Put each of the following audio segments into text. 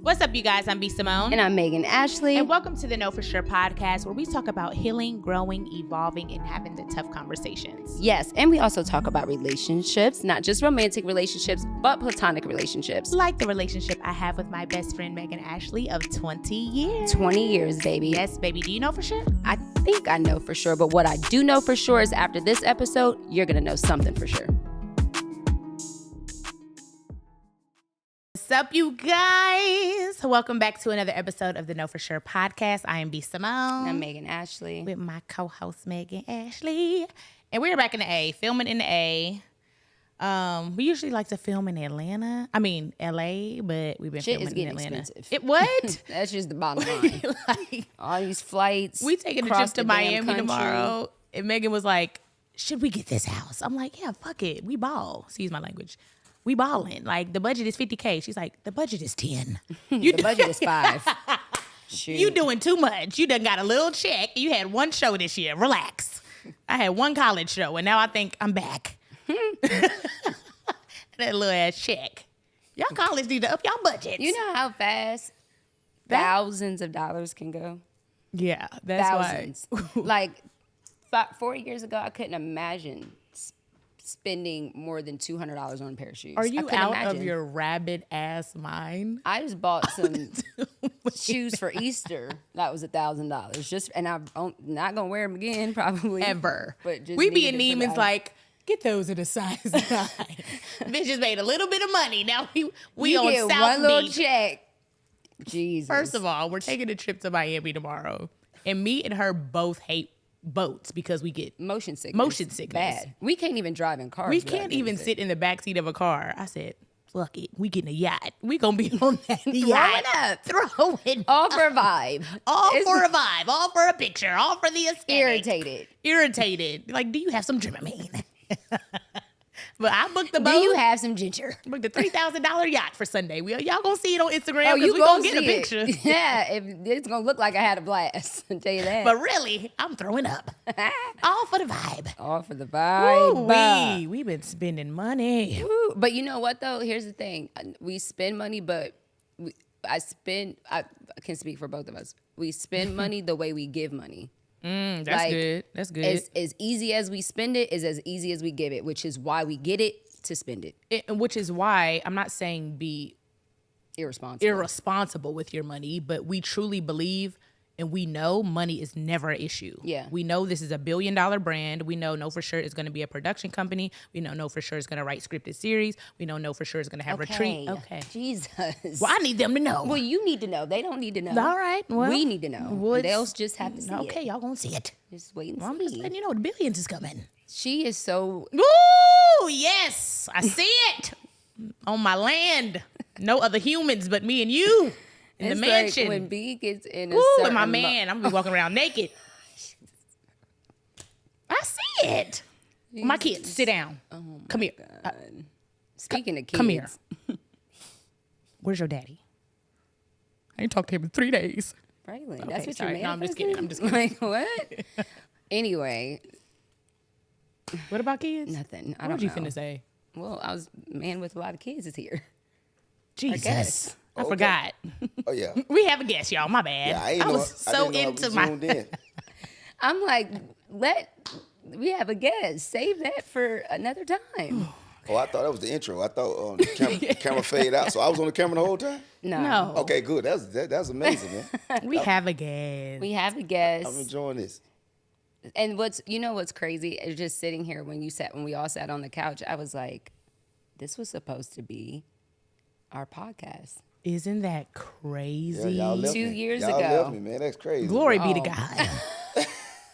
What's up, you guys? I'm B.Simone. And I'm Megan Ashley. And welcome to the Know For Sure podcast, where we talk about healing, growing, evolving, and having the tough conversations. Yes, and we also talk about relationships, not just romantic relationships, but platonic relationships. Like the relationship I have with my best friend, Megan Ashley, of 20 years. 20 years, baby. Yes, baby. Do you know for sure? I think I know for sure, but what I do know for sure is after this episode, you're going to know something for sure. What's up, you guys? Welcome back to another episode of the Know For Sure podcast. I am B.Simone. I'm Megan Ashley. With my co-host, Megan Ashley. And we're back in the A, filming in the A. We usually like to film in Atlanta. I mean, LA, but we've been filming in Atlanta. Expensive. It what? That's just the bottom line. Like, all these flights. We taking a trip to Miami tomorrow. And Megan was like, should we get this house? I'm like, yeah, fuck it. We ball. Excuse my language. We balling. Like, the budget is $50K. She's like, the budget is 10. The budget is 5. Shoot. You doing too much. You done got a little check. You had one show this year. Relax. I had one college show, and now I think I'm back. That little ass check. Y'all college need to up y'all budgets. You know how fast thousands of dollars can go? Yeah, that's thousands. why. Like 4 years ago, I couldn't imagine spending more than $200 on a pair of shoes. Are you out of your rabid ass mind? I just bought some shoes for Easter. That was $1,000. And I'm not gonna wear them again, probably ever. But just we be in Neiman's like, get those at a size 9. Bitch just made a little bit of money. Now we you on get South one little Beach. check. Jesus. First of all, we're taking a trip to Miami tomorrow, and me and her both hate boats because we get motion sickness. Bad. We can't even drive in cars. We can't even sit in the backseat of a car. I said, fuck it. We getting a yacht. We gonna be on that yacht. Throw it all for a vibe. All for a vibe. All for a picture. All for the aesthetic. Irritated. Like, do you have some Dramamine? But I booked the boat. Do you have some ginger? I booked a $3,000 yacht for Sunday. Y'all gonna see it on Instagram. Oh, you gonna get a picture. Yeah, it's gonna look like I had a blast. I'll tell you that. But really, I'm throwing up. All for the vibe. All for the vibe. We've been spending money. Woo. But you know what though? Here's the thing: we spend money, but I can speak for both of us. We spend money the way we give money. That's like, good. That's good. As easy as we spend it is as easy as we give it, which is why we get it to spend it. Which is why I'm not saying be irresponsible with your money, but we truly believe and we know money is never an issue. Yeah. We know this is a $1 billion brand. We know for sure it's going to be a production company. We know for sure it's going to write scripted series. We know for sure it's going to have retreat. Okay. Jesus. Well, I need them to know. Well, you need to know. They don't need to know. All right. Well, we need to know. They'll just have to see it. Okay, y'all going to see it. Just wait and see. I'm just letting you know the billions is coming. She is so... Ooh, yes. I see it. On my land. No other humans but me and you. In the mansion. Like when B gets in a with my man, I'm gonna be walking around naked. I see it. My kids, sit down. Oh come here. Speaking of kids, come here. Where's your daddy? I ain't talked to him in 3 days. Braylon, okay, that's what sorry. you're No, I'm just kidding. Like what? Anyway, what about kids? Nothing. What you finna say? Well, I was man with a lot of kids is here. Jesus. I forgot. Oh, yeah. We have a guest, y'all. My bad. Yeah, I was so into my... I'm like, we have a guest. Save that for another time. Oh, I thought that was the intro. I thought the camera fade out. So I was on the camera the whole time? No. Okay, good. That's amazing, man. We have a guest. I'm enjoying this. And what's crazy is just sitting here when we all sat on the couch, I was like, this was supposed to be our podcast. Isn't that crazy? Yeah, y'all left 2 me. years y'all ago. Left me, man. That's crazy. Glory be to God.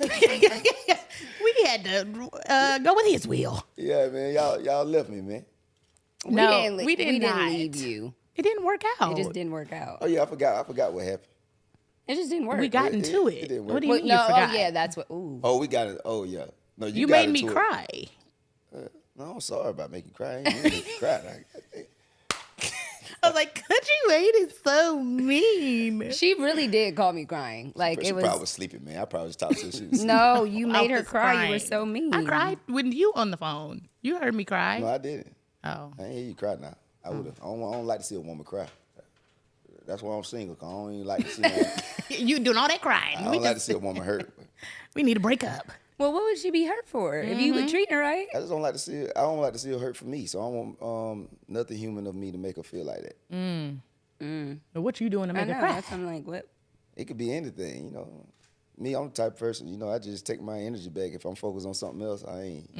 We had to go with his will. Yeah, man. Y'all left me, man. We didn't not leave you. It didn't work out. It just didn't work out. Oh yeah, I forgot what happened. It just didn't work. We got into it. It didn't work. What do you mean you forgot? Oh yeah, that's what. Ooh. Oh, we got it. Oh yeah. No, you got made me into it. cry. No, I'm sorry about making you cry. I ain't make you cry. I was like, Kountry Wayne is so mean. She really did call me crying. Like She probably was sleeping, man. I probably just talked to her. She was No, you made her cry. crying. You were so mean. I cried when you on the phone. You heard me cry. No, I didn't. Oh. I ain't hear you cry now. I would have. I don't like to see a woman cry. That's why I'm single. 'Cause I don't even like to see. I You doing all that crying. don't like to see a woman hurt. We need to break up. Well, what would she be hurt for if you would treat her right? I just don't like to see. I don't like to see her hurt for me. So I want nothing human of me to make her feel like that. But what you doing to I make know. her cry? That's I'm like, what? It could be anything, you know. Me, I'm the type of person, you know, I just take my energy back. If I'm focused on something else, I ain't.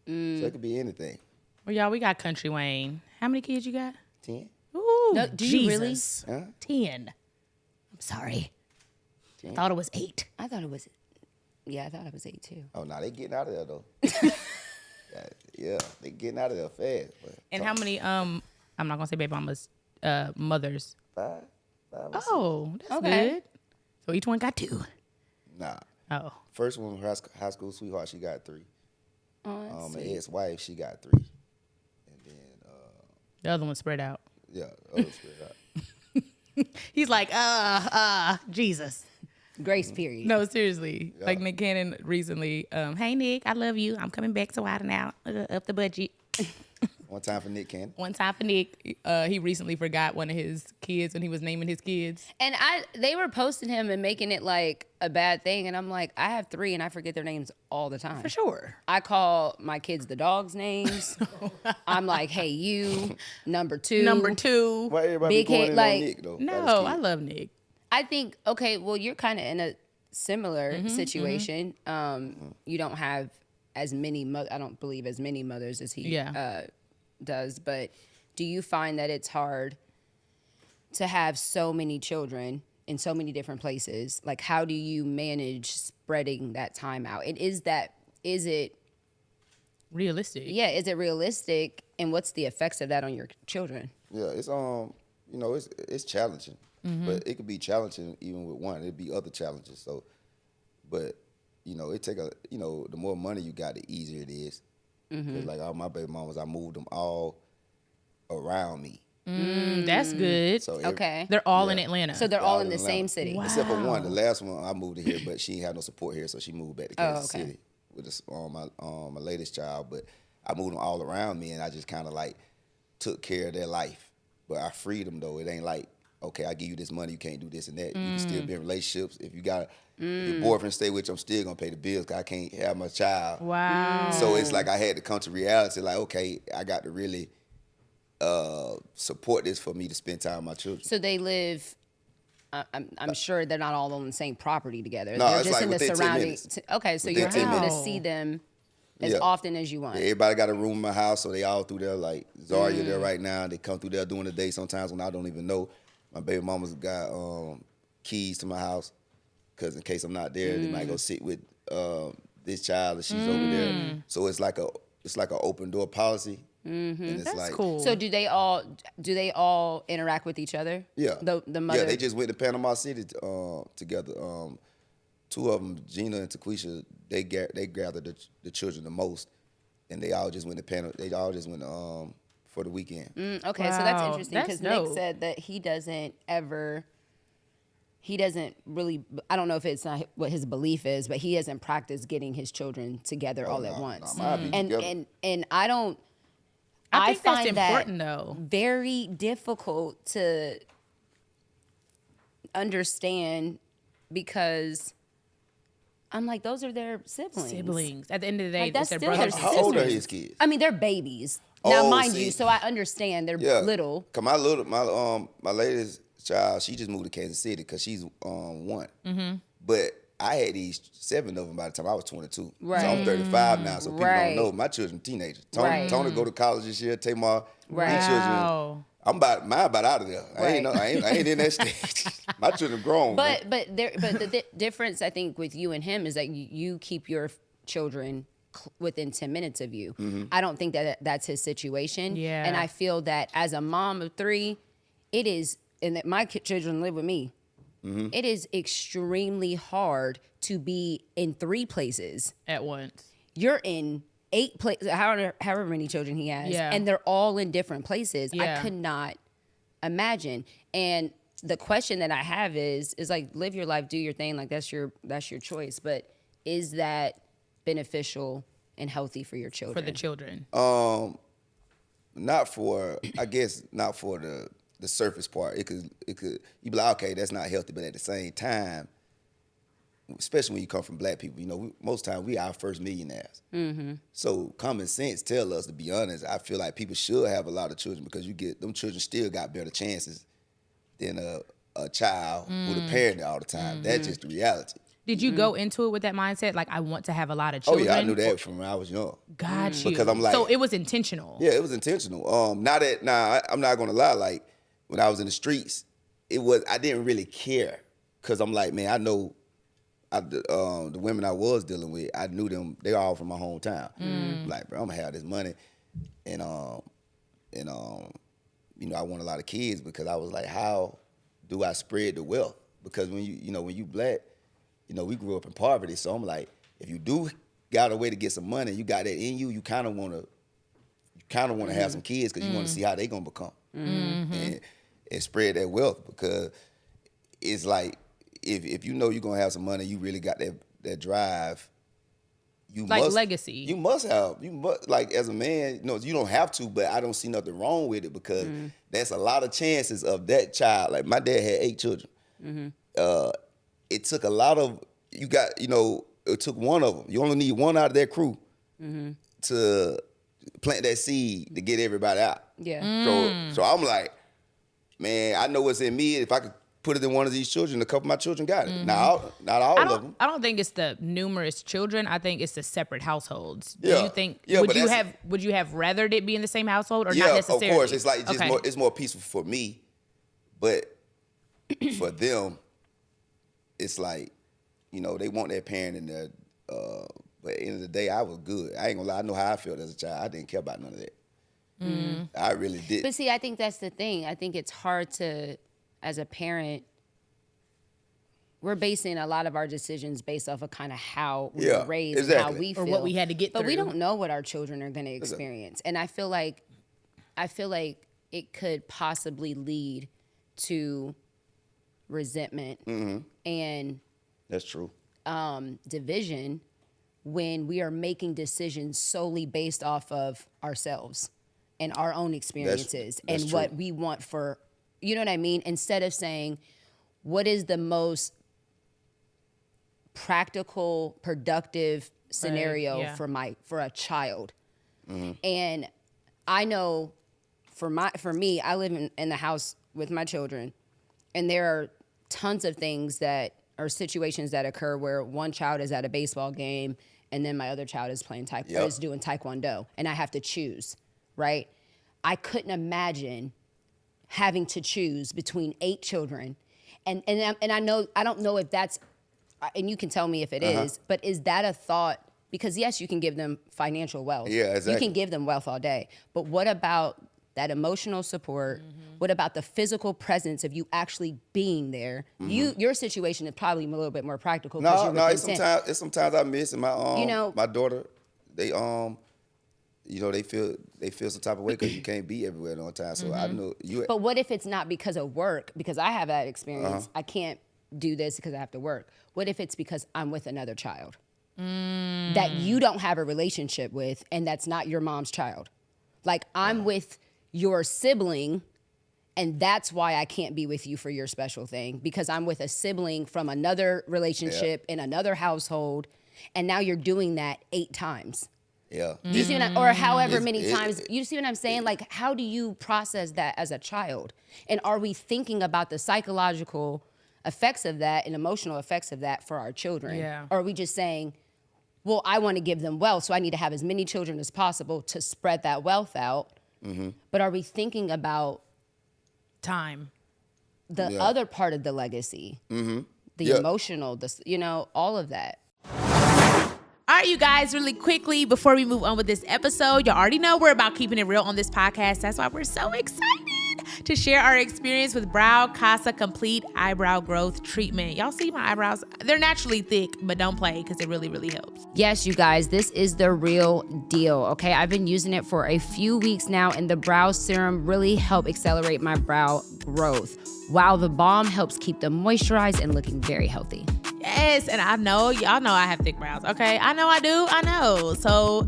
So it could be anything. Well, y'all, we got Kountry Wayne. How many kids you got? 10? Ooh, No, do you really? Jesus. Huh? 10. I'm sorry. 10? I thought it was 8. I thought it was 8 too. Oh, no, they getting out of there, though. Yeah, they getting out of there fast. But And how many, I'm not going to say baby mamas, mothers? 5 or 6? Oh, that's Okay. good. So each one got 2. Nah. Oh. First one, her high school sweetheart, she got 3. Oh, My ex-wife, she got 3. And then, The other one spread out. yeah, other spread out. He's like, Jesus. grace period. No, seriously. Yeah. Like Nick Cannon recently, hey, Nick, I love you. I'm coming back to Wild 'N Out, up the budget. One time for Nick Cannon. One time for Nick, he recently forgot one of his kids when he was naming his kids. And they were posting him and making it like a bad thing, and I'm like, I have 3 and I forget their names all the time. For sure. I call my kids the dogs' names. I'm like, hey, you, number 2. Number 2. Why everybody Big be going head, in like- on Nick, though? No, I love Nick. I think, okay, well, you're kind of in a similar situation. You don't have as many, I don't believe as many mothers as he does, but do you find that it's hard to have so many children in so many different places? Like, how do you manage spreading that time out? And is it Realistic. Yeah, is it realistic? And what's the effects of that on your children? Yeah, it's you know, it's challenging, but it could be challenging even with one. It'd be other challenges. So, but you know, the more money you got, the easier it is. 'Cause like all my baby mamas, I moved them all around me. That's good. So Okay. They're all in Atlanta. So they're all in the Atlanta. same city. Wow. Except for one, the last one I moved to here, but she ain't had no support here, so she moved back to Kansas okay. City with this, my latest child. But I moved them all around me, and I just kind of like took care of their life. But I freed them though. It ain't like, okay, I give you this money, you can't do this and that. You can still be in relationships. If you got your boyfriend stay with you, I'm still gonna pay the bills 'cause I can't have my child. Wow. So it's like I had to come to reality, like, okay, I got to really support this for me to spend time with my children. So they live. I'm sure they're not all on the same property together. No, they're it's just like in the within 10 surroundings. minutes. Okay, so Within you're 10 able to minutes. see them as Yeah. often as you want. Everybody got a room in my house, so they all through there. Like Zaria there right now. They come through there during the day sometimes when I don't even know. My baby mama's got keys to my house, because in case I'm not there, they might go sit with this child and she's over there. So it's like a open door policy. And it's That's like, cool. So do they all interact with each other? Yeah. The mother. Yeah, they just went to Panama City together. 2 of them, Gina and Taquisha, they gathered the children the most, and they all just went to Panama. They all just went for the weekend. Okay, so that's Wow, interesting that's because Nick dope. said that he doesn't really, I don't know if it's not what his belief is, but he doesn't practice getting his children together all at no, once. no, mine be together. And I don't. I think that's find important, that though. very difficult to understand because I'm like, those are their siblings. Siblings. At the end of the day, Like, that's it's their still brothers their and How old are sisters. his kids? I mean, they're babies. Now, Oh, mind see. you, so I understand they're little. Cause my latest child, she just moved to Kansas City because she's 1. But I had these 7 of them by the time I was 22. Right. So I'm 35 now, so people Right. don't know. My children teenagers. Right. Tony go to college this year. Tamar, Right. these children. Wow. Mine about out of there. Right. I ain't in that stage. My children grown. man. But the difference I think with you and him is that you keep your children within 10 minutes of you. I don't think that that's his situation. Yeah. And I feel that as a mom of 3, it is, and that my children live with me. It is extremely hard to be in 3 places. At once. You're in 8 places, however many children he has, Yeah. and they're all in different places. Yeah. I could not imagine. And the question that I have is like, live your life, do your thing, like that's your choice. But is that beneficial and healthy for your children? For the children. not for the the surface part. It could you be like, okay, that's not healthy, but at the same time, especially when you come from black people, you know, most times we our first millionaires. Mm-hmm. So common sense tell us, to be honest, I feel like people should have a lot of children because them children still got better chances than a child with a parent all the time. Mm-hmm. That's just the reality. Did you go into it with that mindset? Like, I want to have a lot of children? Oh, yeah, I knew that from when I was young. Got you. Because I'm like... So it was intentional. Yeah, it was intentional. I'm not going to lie. Like, when I was in the streets, I didn't really care. Because I'm like, man, I know the women I was dealing with, I knew them. They all from my hometown. Like, bro, I'm going to have this money. And you know, I want a lot of kids because I was like, how do I spread the wealth? Because when you black, you know, we grew up in poverty, so I'm like, if you do got a way to get some money, you got that in you, you kind of want to have some kids because you want to see how they gonna become and spread that wealth. Because it's like if you know you're gonna have some money, you really got that drive. Legacy. You must like as a man, you know, you don't have to, but I don't see nothing wrong with it because that's a lot of chances of that child. Like my dad had 8 children. It took a lot of, it took one of them. You only need one out of that crew to plant that seed to get everybody out. Yeah. So I'm like, man, I know what's in me. If I could put it in one of these children, a couple of my children got it. Not all of them. I don't think it's the numerous children. I think it's the separate households. Do Yeah. you think, Yeah, would you have rathered it be in the same household or not necessarily? Yeah, of course. It's like it's more peaceful for me. But for them, it's like, you know, they want their parent in there. But at the end of the day, I was good. I ain't gonna lie. I know how I felt as a child. I didn't care about none of that. I really did. But see, I think that's the thing. I think it's hard to, as a parent, we're basing a lot of our decisions based off of kind of how we were raised, exactly. and how we feel. Or what we had to get through. But we don't know what our children are going to experience. And I feel like it could possibly lead to resentment and that's true. Division when we are making decisions solely based off of ourselves and our own experiences that's and true. what we want for, you know what I mean? Instead of saying, what is the most practical, productive scenario for a child? And I know for me, I live in the house with my children, and there are tons of things that are situations that occur where one child is at a baseball game and then my other child is playing is doing taekwondo, and I have to choose, right? I couldn't imagine having to choose between 8 children, and I don't know if that's, and you can tell me if it is, but is that a thought? Because yes, you can give them financial wealth. Yeah, exactly. You can give them wealth all day, but what about that emotional support? What about the physical presence of you actually being there? Your situation is probably a little bit more practical. No. It's sometimes I miss, and my daughter, they they feel some type of way because you can't be everywhere at all times. So I know you. But what if it's not because of work? Because I have that experience. I can't do this because I have to work. What if it's because I'm with another child that you don't have a relationship with, and that's not your mom's child? Like I'm with your sibling, and that's why I can't be with you for your special thing, because I'm with a sibling from another relationship in another household, and now you're doing that 8 times. Yeah. Do you see or however many times. You see what I'm saying? Like, how do you process that as a child? And are we thinking about the psychological effects of that and emotional effects of that for our children? Yeah. Or are we just saying, well, I want to give them wealth, so I need to have as many children as possible to spread that wealth out? But are we thinking about time, the other part of the legacy, the emotional, all of that? All right, you guys, really quickly, before we move on with this episode, you already know we're about keeping it real on this podcast. That's why we're so excited to share our experience with Brow Kasa Complete Eyebrow Growth Treatment. Y'all see my eyebrows? They're naturally thick, but don't play because it really, really helps. Yes, you guys, this is the real deal, okay? I've been using it for a few weeks now, and the brow serum really helped accelerate my brow growth, while the balm helps keep them moisturized and looking very healthy. Yes, and I know, y'all know I have thick brows, okay? I know I do, I know. So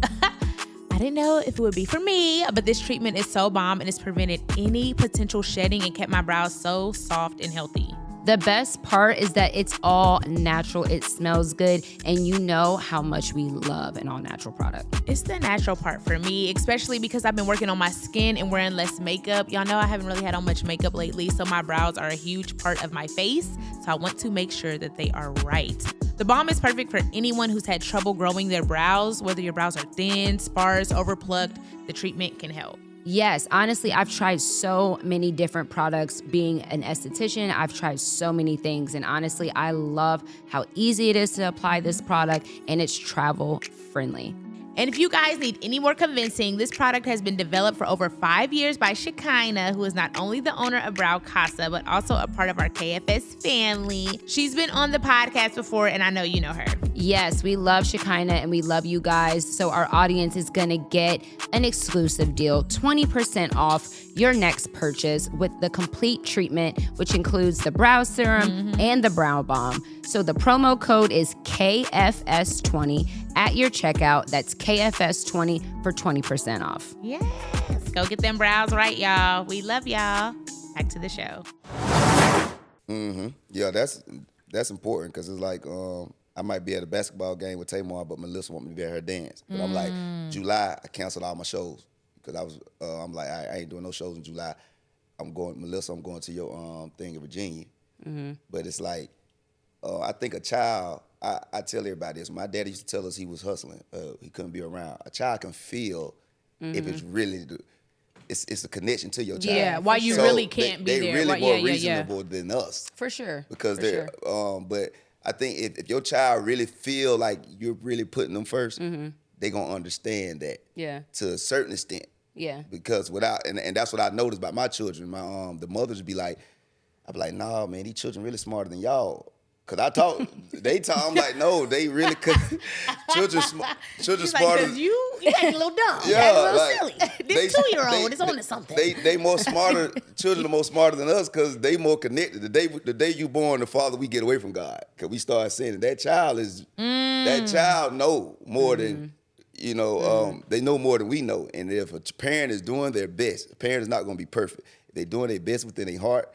I didn't know if it would be for me, but this treatment is so bomb and it's prevented any potential shedding and kept my brows so soft and healthy. The best part is that it's all natural. It smells good, and you know how much we love an all-natural product. It's the natural part for me, especially because I've been working on my skin and wearing less makeup. Y'all know I haven't really had on much makeup lately, so my brows are a huge part of my face, so I want to make sure that they are right. The balm is perfect for anyone who's had trouble growing their brows, whether your brows are thin, sparse, overplucked, the treatment can help. Yes, honestly, I've tried so many different products. Being an esthetician, I've tried so many things. And honestly, I love how easy it is to apply this product, and it's travel friendly. And if you guys need any more convincing, this product has been developed for over 5 years by Shekinah, who is not only the owner of Brow Kasa, but also a part of our KFS family. She's been on the podcast before, and I know you know her. Yes, we love Shekinah and we love you guys. So our audience is gonna get an exclusive deal, 20% off your next purchase with the complete treatment, which includes the brow serum and the brow balm. So the promo code is KFS20 at your checkout. That's KFS20 for 20% off. Yes, go get them brows right, y'all. We love y'all. Back to the show. Yeah, that's important because it's like I might be at a basketball game with Tamar, but Melissa want me to be at her dance. But I'm like, July, I canceled all my shows because I'm like, I ain't doing no shows in July. Melissa, I'm going to your thing in Virginia. But it's like, I think a child, I tell everybody this. My daddy used to tell us he was hustling. He couldn't be around. A child can feel if it's really, it's a connection to your child. Yeah, why you really can't be there. They're really Right, more yeah. reasonable than us. For sure. Because they're, but I think if your child really feel like you're really putting them first, they gonna understand that. Yeah. To a certain extent. Yeah. Because without, and that's what I noticed about my children. My the mothers would be like, I'd be like, nah, man, these children really smarter than y'all. Cause I talk, I'm like, no, they really could. Children smarter. Like, you act a little dumb. Yeah, you act a little like, silly. This 2-year-old is on to something. They more smarter. Children are more smarter than us because they more connected. The day you born, the father, we get away from God. Cause we start saying that that child know more than they know more than we know. And if a parent is doing their best, a parent is not gonna be perfect. If they're doing their best within their heart.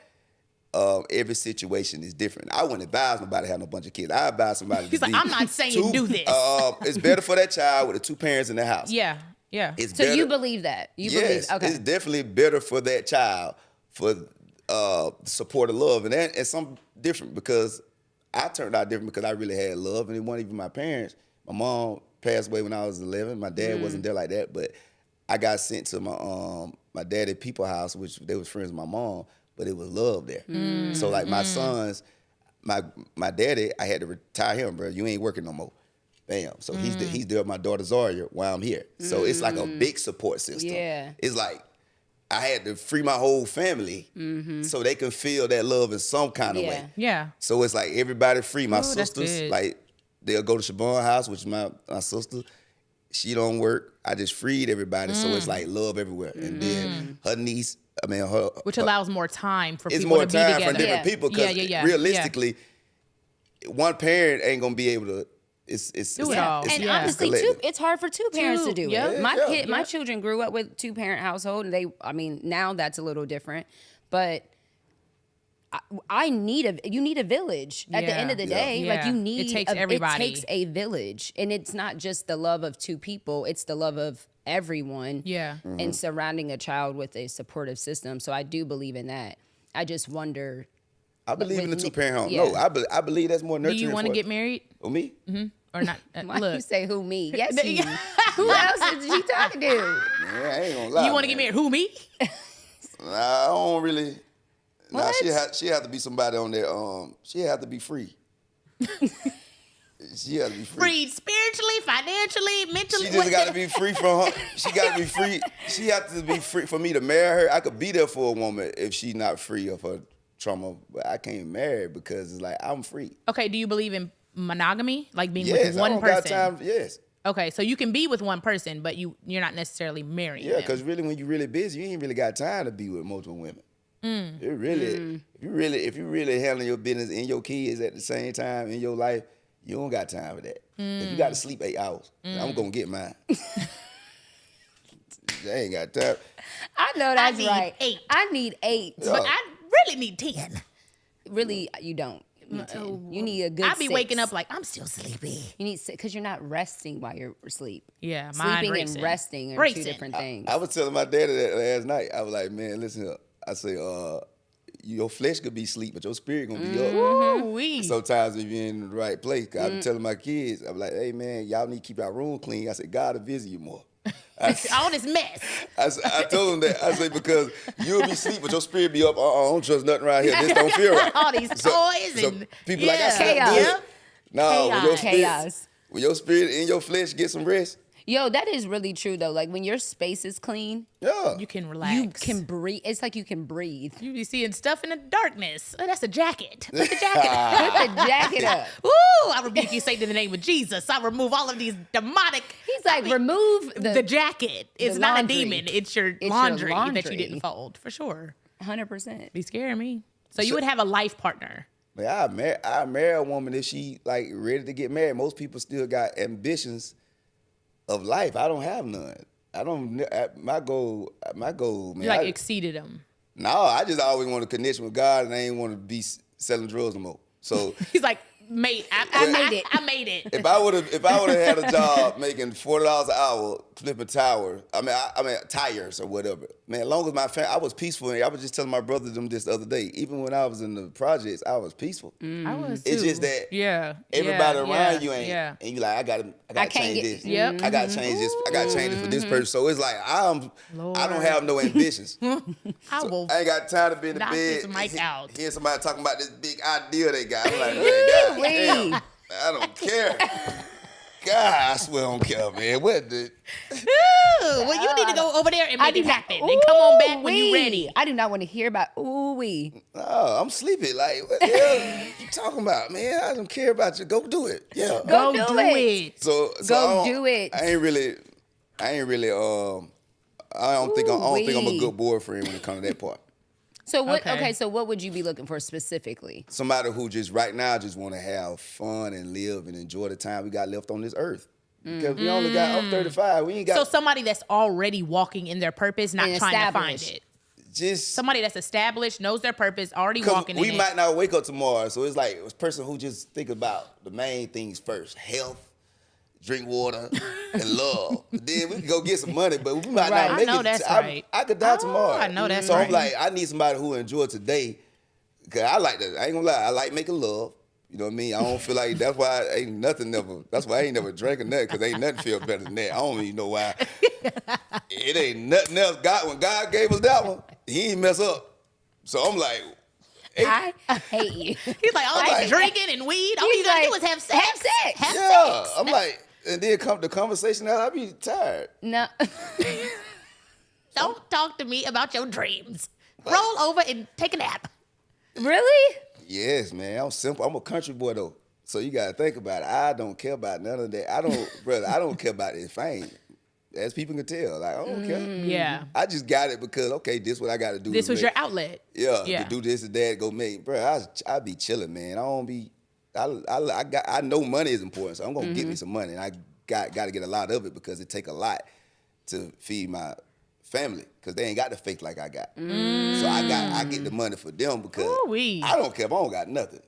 Every situation is different. I wouldn't advise nobody to have no bunch of kids. I advise somebody He's to like, be I'm not saying do this. It's better for that child with the 2 parents in the house. Yeah. It's So better, you believe that? yes, Okay. it's definitely better for that child for support of love. And something different because I turned out different because I really had love. And it wasn't even my parents. My mom passed away when I was 11. My dad wasn't there like that. But I got sent to my daddy people house, which they was friends with my mom. But it was love there. So like my sons, my daddy, I had to retire him, bro. You ain't working no more. Bam. So he's there with my daughter Zaria while I'm here. So it's like a big support system. Yeah. It's like I had to free my whole family so they can feel that love in some kind of way. Yeah. So it's like everybody free. My Ooh, that's sisters, good. like they'll go to Siobhan's house, which is my sister. She don't work. I just freed everybody. So it's like love everywhere. And then her niece, Which allows more time for it's people more to be time together. for different people because realistically, one parent ain't gonna be able to. It's Do it all. And Yeah. honestly, it's hard for 2 parents to do yeah. it. My children grew up with 2-parent household, and now that's a little different, but you need a village at the end of the day. Yeah. Like you need It takes everybody. It takes a village, and it's not just the love of 2 people; it's the love of everyone. Yeah. And surrounding a child with a supportive system. So I do believe in that. I just wonder. I believe in the 2-parent home. Yeah. No, I believe that's more Do nurturing. you want to get married? Or me? Or not? Why Look. you say who me? Yes, you. Who else is she talking to? Man, I ain't gonna lie. You want to get married? Who, me? Nah, I don't really. Nah, What? she have to be somebody on there. She have to be free. She has to be free. Freed spiritually, financially, mentally. She just got to be free from her. She got to be free. She has to be free for me to marry her. I could be there for a woman if she's not free of her trauma, but I can't marry her because it's like I'm free. Okay, do you believe in monogamy? Like being Yes, with one I don't person? got time. Yes. Okay, so you can be with one person, but you're not necessarily married. Yeah, because really, when you're really busy, you ain't really got time to be with multiple women. It really, if you really handling your business and your kids at the same time in your life, you don't got time for that. If you got to sleep 8 hours, I'm gonna get mine. They ain't got time. I know that's need right. 8. I need 8. Yeah. But I really need 10. Really, you don't need 10. You need a good I be 6. waking up like, I'm still sleepy. You need 6 because you're not resting while you're asleep. Yeah, mind Sleeping racing. and resting are Racing. 2 different things. I was telling my daddy that last night. I was like, man, listen here. I say, your flesh could be asleep, but your spirit gonna be up. Ooh-wee. Sometimes if you're in the right place, I be telling my kids, I'm like, hey man, y'all need to keep our room clean. I said, God will visit you more. All this mess. I told him that. I said, because you'll be asleep, but your spirit be up. I don't trust nothing around here. This don't feel right. All these toys and people like, I slept Chaos. good. No, Chaos. When your spirit and your flesh get some rest, Yo, that is really true though. Like when your space is clean, yeah, you can relax. you can breathe. It's like you can breathe. You be seeing stuff in the darkness. Oh, that's a jacket. Put the jacket up. Put the jacket up. Ooh, I rebuke you, Satan, in the name of Jesus. I remove all of these demonic. He's like, remove the jacket. It's not laundry. a demon. It's your It's laundry your that you didn't fold, for sure. 100%. Be scaring me. So you would have a life partner. man, I marry a woman if she like ready to get married. Most people still got ambitions of life. I don't have none. I don't. My goal, man. You like exceeded them. No, I just always want to connection with God, and I ain't want to be selling drugs no more. So He's like, mate, I made it. I made it. if I would have had a job making $40 an hour flipping towers, I mean tires or whatever, man. As long as my family, I was peaceful. I was just telling my brother them this the other day. Even when I was in the projects, I was peaceful. I was too. It's just that yeah, everybody around you ain't, yeah. and you like I gotta change this. Yep. I gotta change this. I gotta change it for this person. So it's like I don't have no ambitions. I will. I ain't got time to be in the knock bed. this mic out. Hear somebody talking about this big idea they got. I'm like, man, goddamn, I don't care. God, I swear I don't care, man. What the? Well, you need to go over there and make it happen. And come on back when you're ready. I do not want to hear about No, I'm sleepy. Like, what the hell you talking about, man? I don't care about you. Go do it. Yeah. Go do it. So Go do it. I ain't really. I don't think I'm a good boyfriend when it comes to that part. So what? Okay. So what would you be looking for specifically? Somebody who just right now just want to have fun and live and enjoy the time we got left on this earth. Because we only got, I'm 35. We ain't got. So somebody that's already walking in their purpose, not And trying to find it. Just Somebody that's established, knows their purpose, already walking in it. we might not wake up tomorrow, so it's like a person who just think about the main things first: health, drink water, and love. Then we can go get some money, but we might not make I know it. that's right. I could die tomorrow. I know that's so right. I'm like, I need somebody who enjoy today. Cause I like that. I ain't gonna lie. I like making love. You know what I mean? I don't feel like that's why ain't nothing never. That's why I ain't never drank or nothing. Cause ain't nothing feel better than that. I don't even know why. It ain't nothing else. When God gave us that one, He ain't mess up. So I'm like, I hate you. He's like, all this drinking and weed. All you gotta do is have sex. Have sex. Have yeah. sex. I'm like, and then come the conversation out. I be tired. No. Don't talk to me about your dreams. Roll over and take a nap. Really? Yes, man. I'm simple. I'm a country boy though, so you gotta think about it. I don't care about none of that. I don't care about the fame. As people can tell, like I don't care. Yeah. I just got it because okay, this is what I got to do. This to was make- your outlet. Yeah, Yeah. to do this and that, go make, bro. I be chilling, man. I don't be. I know money is important, so I'm gonna get me some money. And I got to get a lot of it because it take a lot to feed my family because they ain't got the faith like I got. So I get the money for them because Ooh-wee. I don't care if I don't got nothing.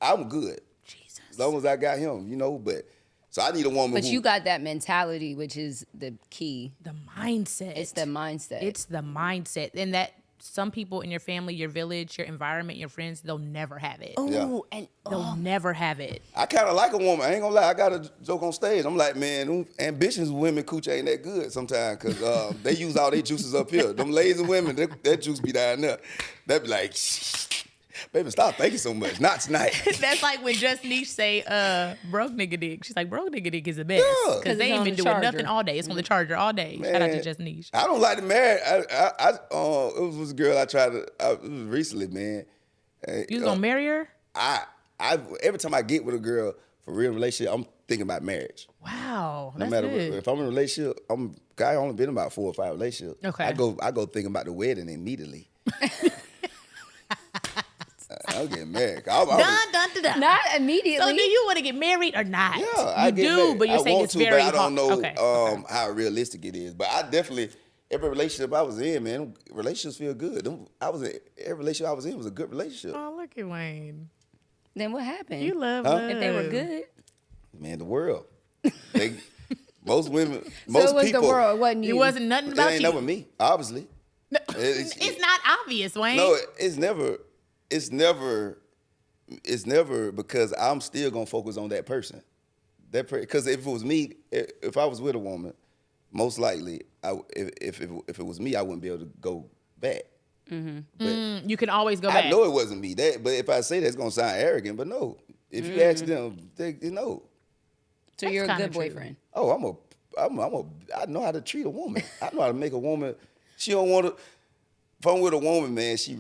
I'm good. Jesus. As long as I got him, you know. But so I need a woman. But who, you got that mentality, which is the key. The mindset. It's the mindset. It's the mindset. And that some people in your family, your village, your environment, your friends, they'll never have it. Ooh, and They'll never have it. I kind of like a woman. I ain't gonna lie. I got a joke on stage. I'm like, man, them ambitions women cooch ain't that good sometimes because they use all their juices up here. Them lazy women, that juice be down there. They be like, baby, stop thinking so much. Not tonight. That's like when Just Niche say, broke nigga dick. She's like, broke nigga dick is the best. Yeah. Because they it's ain't on been the doing charger. nothing all day. It's on the charger all day. Shout out to Just Niche. I don't like to marry. It was a girl I tried to. It was recently, man. You was gonna marry her? Every time I get with a girl for real relationship, I'm thinking about marriage. Wow. No That's matter good. if I'm in a relationship, I only been in about 4 or 5 relationships. Okay. I go thinking about the wedding immediately. I'm getting married. Dun. not immediately. So do you want to get married or not? Yeah, I you get do, married. but you're I saying want it's to, very but I don't hard. know Okay. how realistic it is. But I definitely, every relationship I was in, man, relationships feel good. Every relationship I was in was a good relationship. Oh, look at Wayne. Then what happened? You love love. If they were good. Man, the world. Most women, So most it was people. the world, wasn't It you? wasn't nothing about It ain't you. never me, obviously. It's not obvious, Wayne. No, it's never because I'm still gonna focus on that person. Because if it was me, if I was with a woman, most likely, if it was me, I wouldn't be able to go back. But you can always go back. I know it wasn't me. But if I say that, it's gonna sound arrogant. But no, if you ask them, they know. So That's you're a kinda good true. boyfriend. Oh, I know how to treat a woman. I know how to make a woman. She don't want to. If I'm with a woman, man, she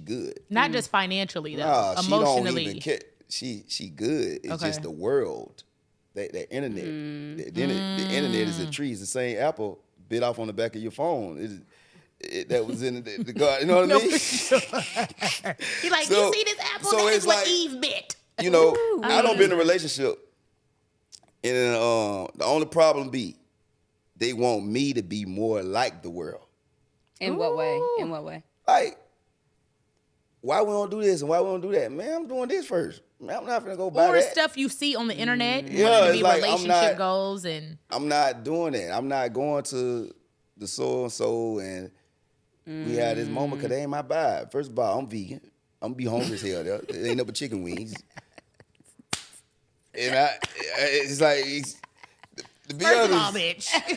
good. Not just financially, though. Nah, Emotionally. she don't even care. She good. It's Okay. just the world, that internet. The internet is a tree. It's the same apple bit off on the back of your phone. That was in the garden. You know what I mean? He's like, So- you see this apple? so That is it's what like- Eve bit. You know, I don't been in a relationship, and the only problem be they want me to be more like the world. In what way? In what way? Like, why we don't do this and why we don't do that? Man, I'm doing this first. Man, I'm not gonna go buy Or that. stuff you see on the internet. Yeah, wanting to it's be like, I'm relationship not- goals and I'm not doing that. I'm not going to the so and we had this moment because they ain't my vibe. First of all, I'm vegan. I'm gonna be hungry as hell. There ain't no but chicken wings. And it's like, to be first of all, honest, bitch.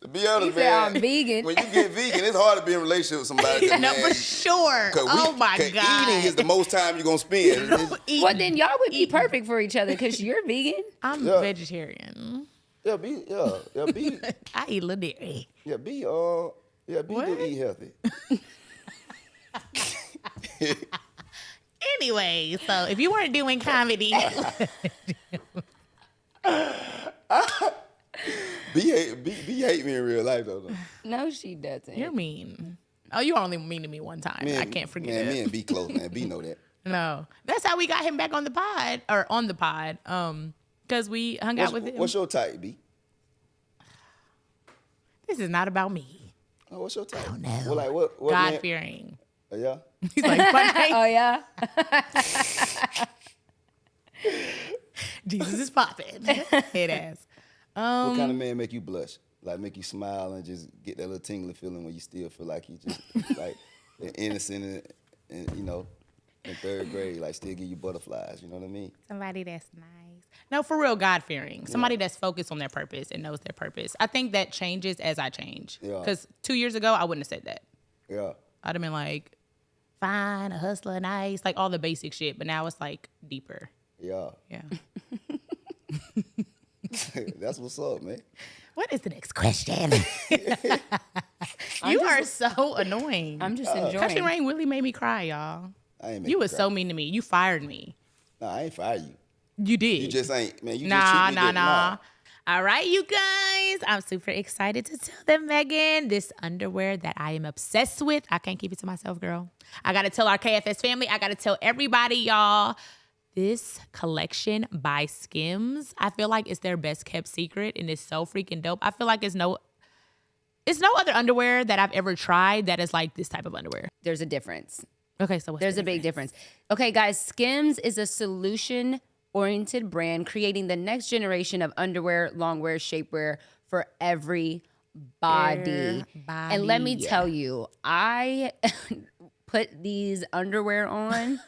to be honest, said man, I'm vegan. when you get vegan, it's hard to be in a relationship with somebody. No, man, for sure. 'cause Oh my 'cause God. eating is the most time you're gonna spend. Well, then y'all would be perfect for each other because you're vegan. I'm Yeah. vegetarian. Yeah, be. I eat a little dairy. B What? do eat healthy. Anyway, so if you weren't doing comedy, B hate me in real life though. No, she doesn't. you're mean. Oh, you only mean to me one time. I can't forget Man, it. me and B close, man. B know that. No, that's how we got him back on the pod. Because we hung out with him. What's your type, B? This is not about me. Oh, what's your type? I don't know. Well, like what God man? fearing. Oh, yeah. He's like, funny. Oh yeah. Jesus is popping. Head ass. What kind of man make you blush? Like make you smile and just get that little tingling feeling when you still feel like you just like innocent and you know, in third grade, like still give you butterflies. You know what I mean? Somebody that's nice. No, for real, God fearing. Somebody that's focused on their purpose and knows their purpose. I think that changes as I change. Yeah. Because 2 years ago, I wouldn't have said that. Yeah. I'd have been like, fine, a hustler, nice, like all the basic shit. But now it's like deeper. Yeah. Yeah. That's what's up, man. What is the next question? You are so annoying. I'm just Kountry enjoying. Wayne really made me cry, y'all. I ain't make You you was cry. so mean to me. You fired me. Nah, I ain't fire you. You did. You just ain't, man. You Nah. just treat me different. Nah. All right, you guys. I'm super excited to tell them, Megan, this underwear that I am obsessed with. I can't keep it to myself, girl. I got to tell our KFS family. I got to tell everybody, y'all. This collection by SKIMS, I feel like it's their best kept secret, and it's so freaking dope. I feel like it's no other underwear that I've ever tried that is like this type of underwear. There's a difference. Okay, so what's There's the a big difference. Okay, guys, SKIMS is a solution-oriented brand creating the next generation of underwear, longwear, shapewear for everybody. And let me tell you, I put these underwear on,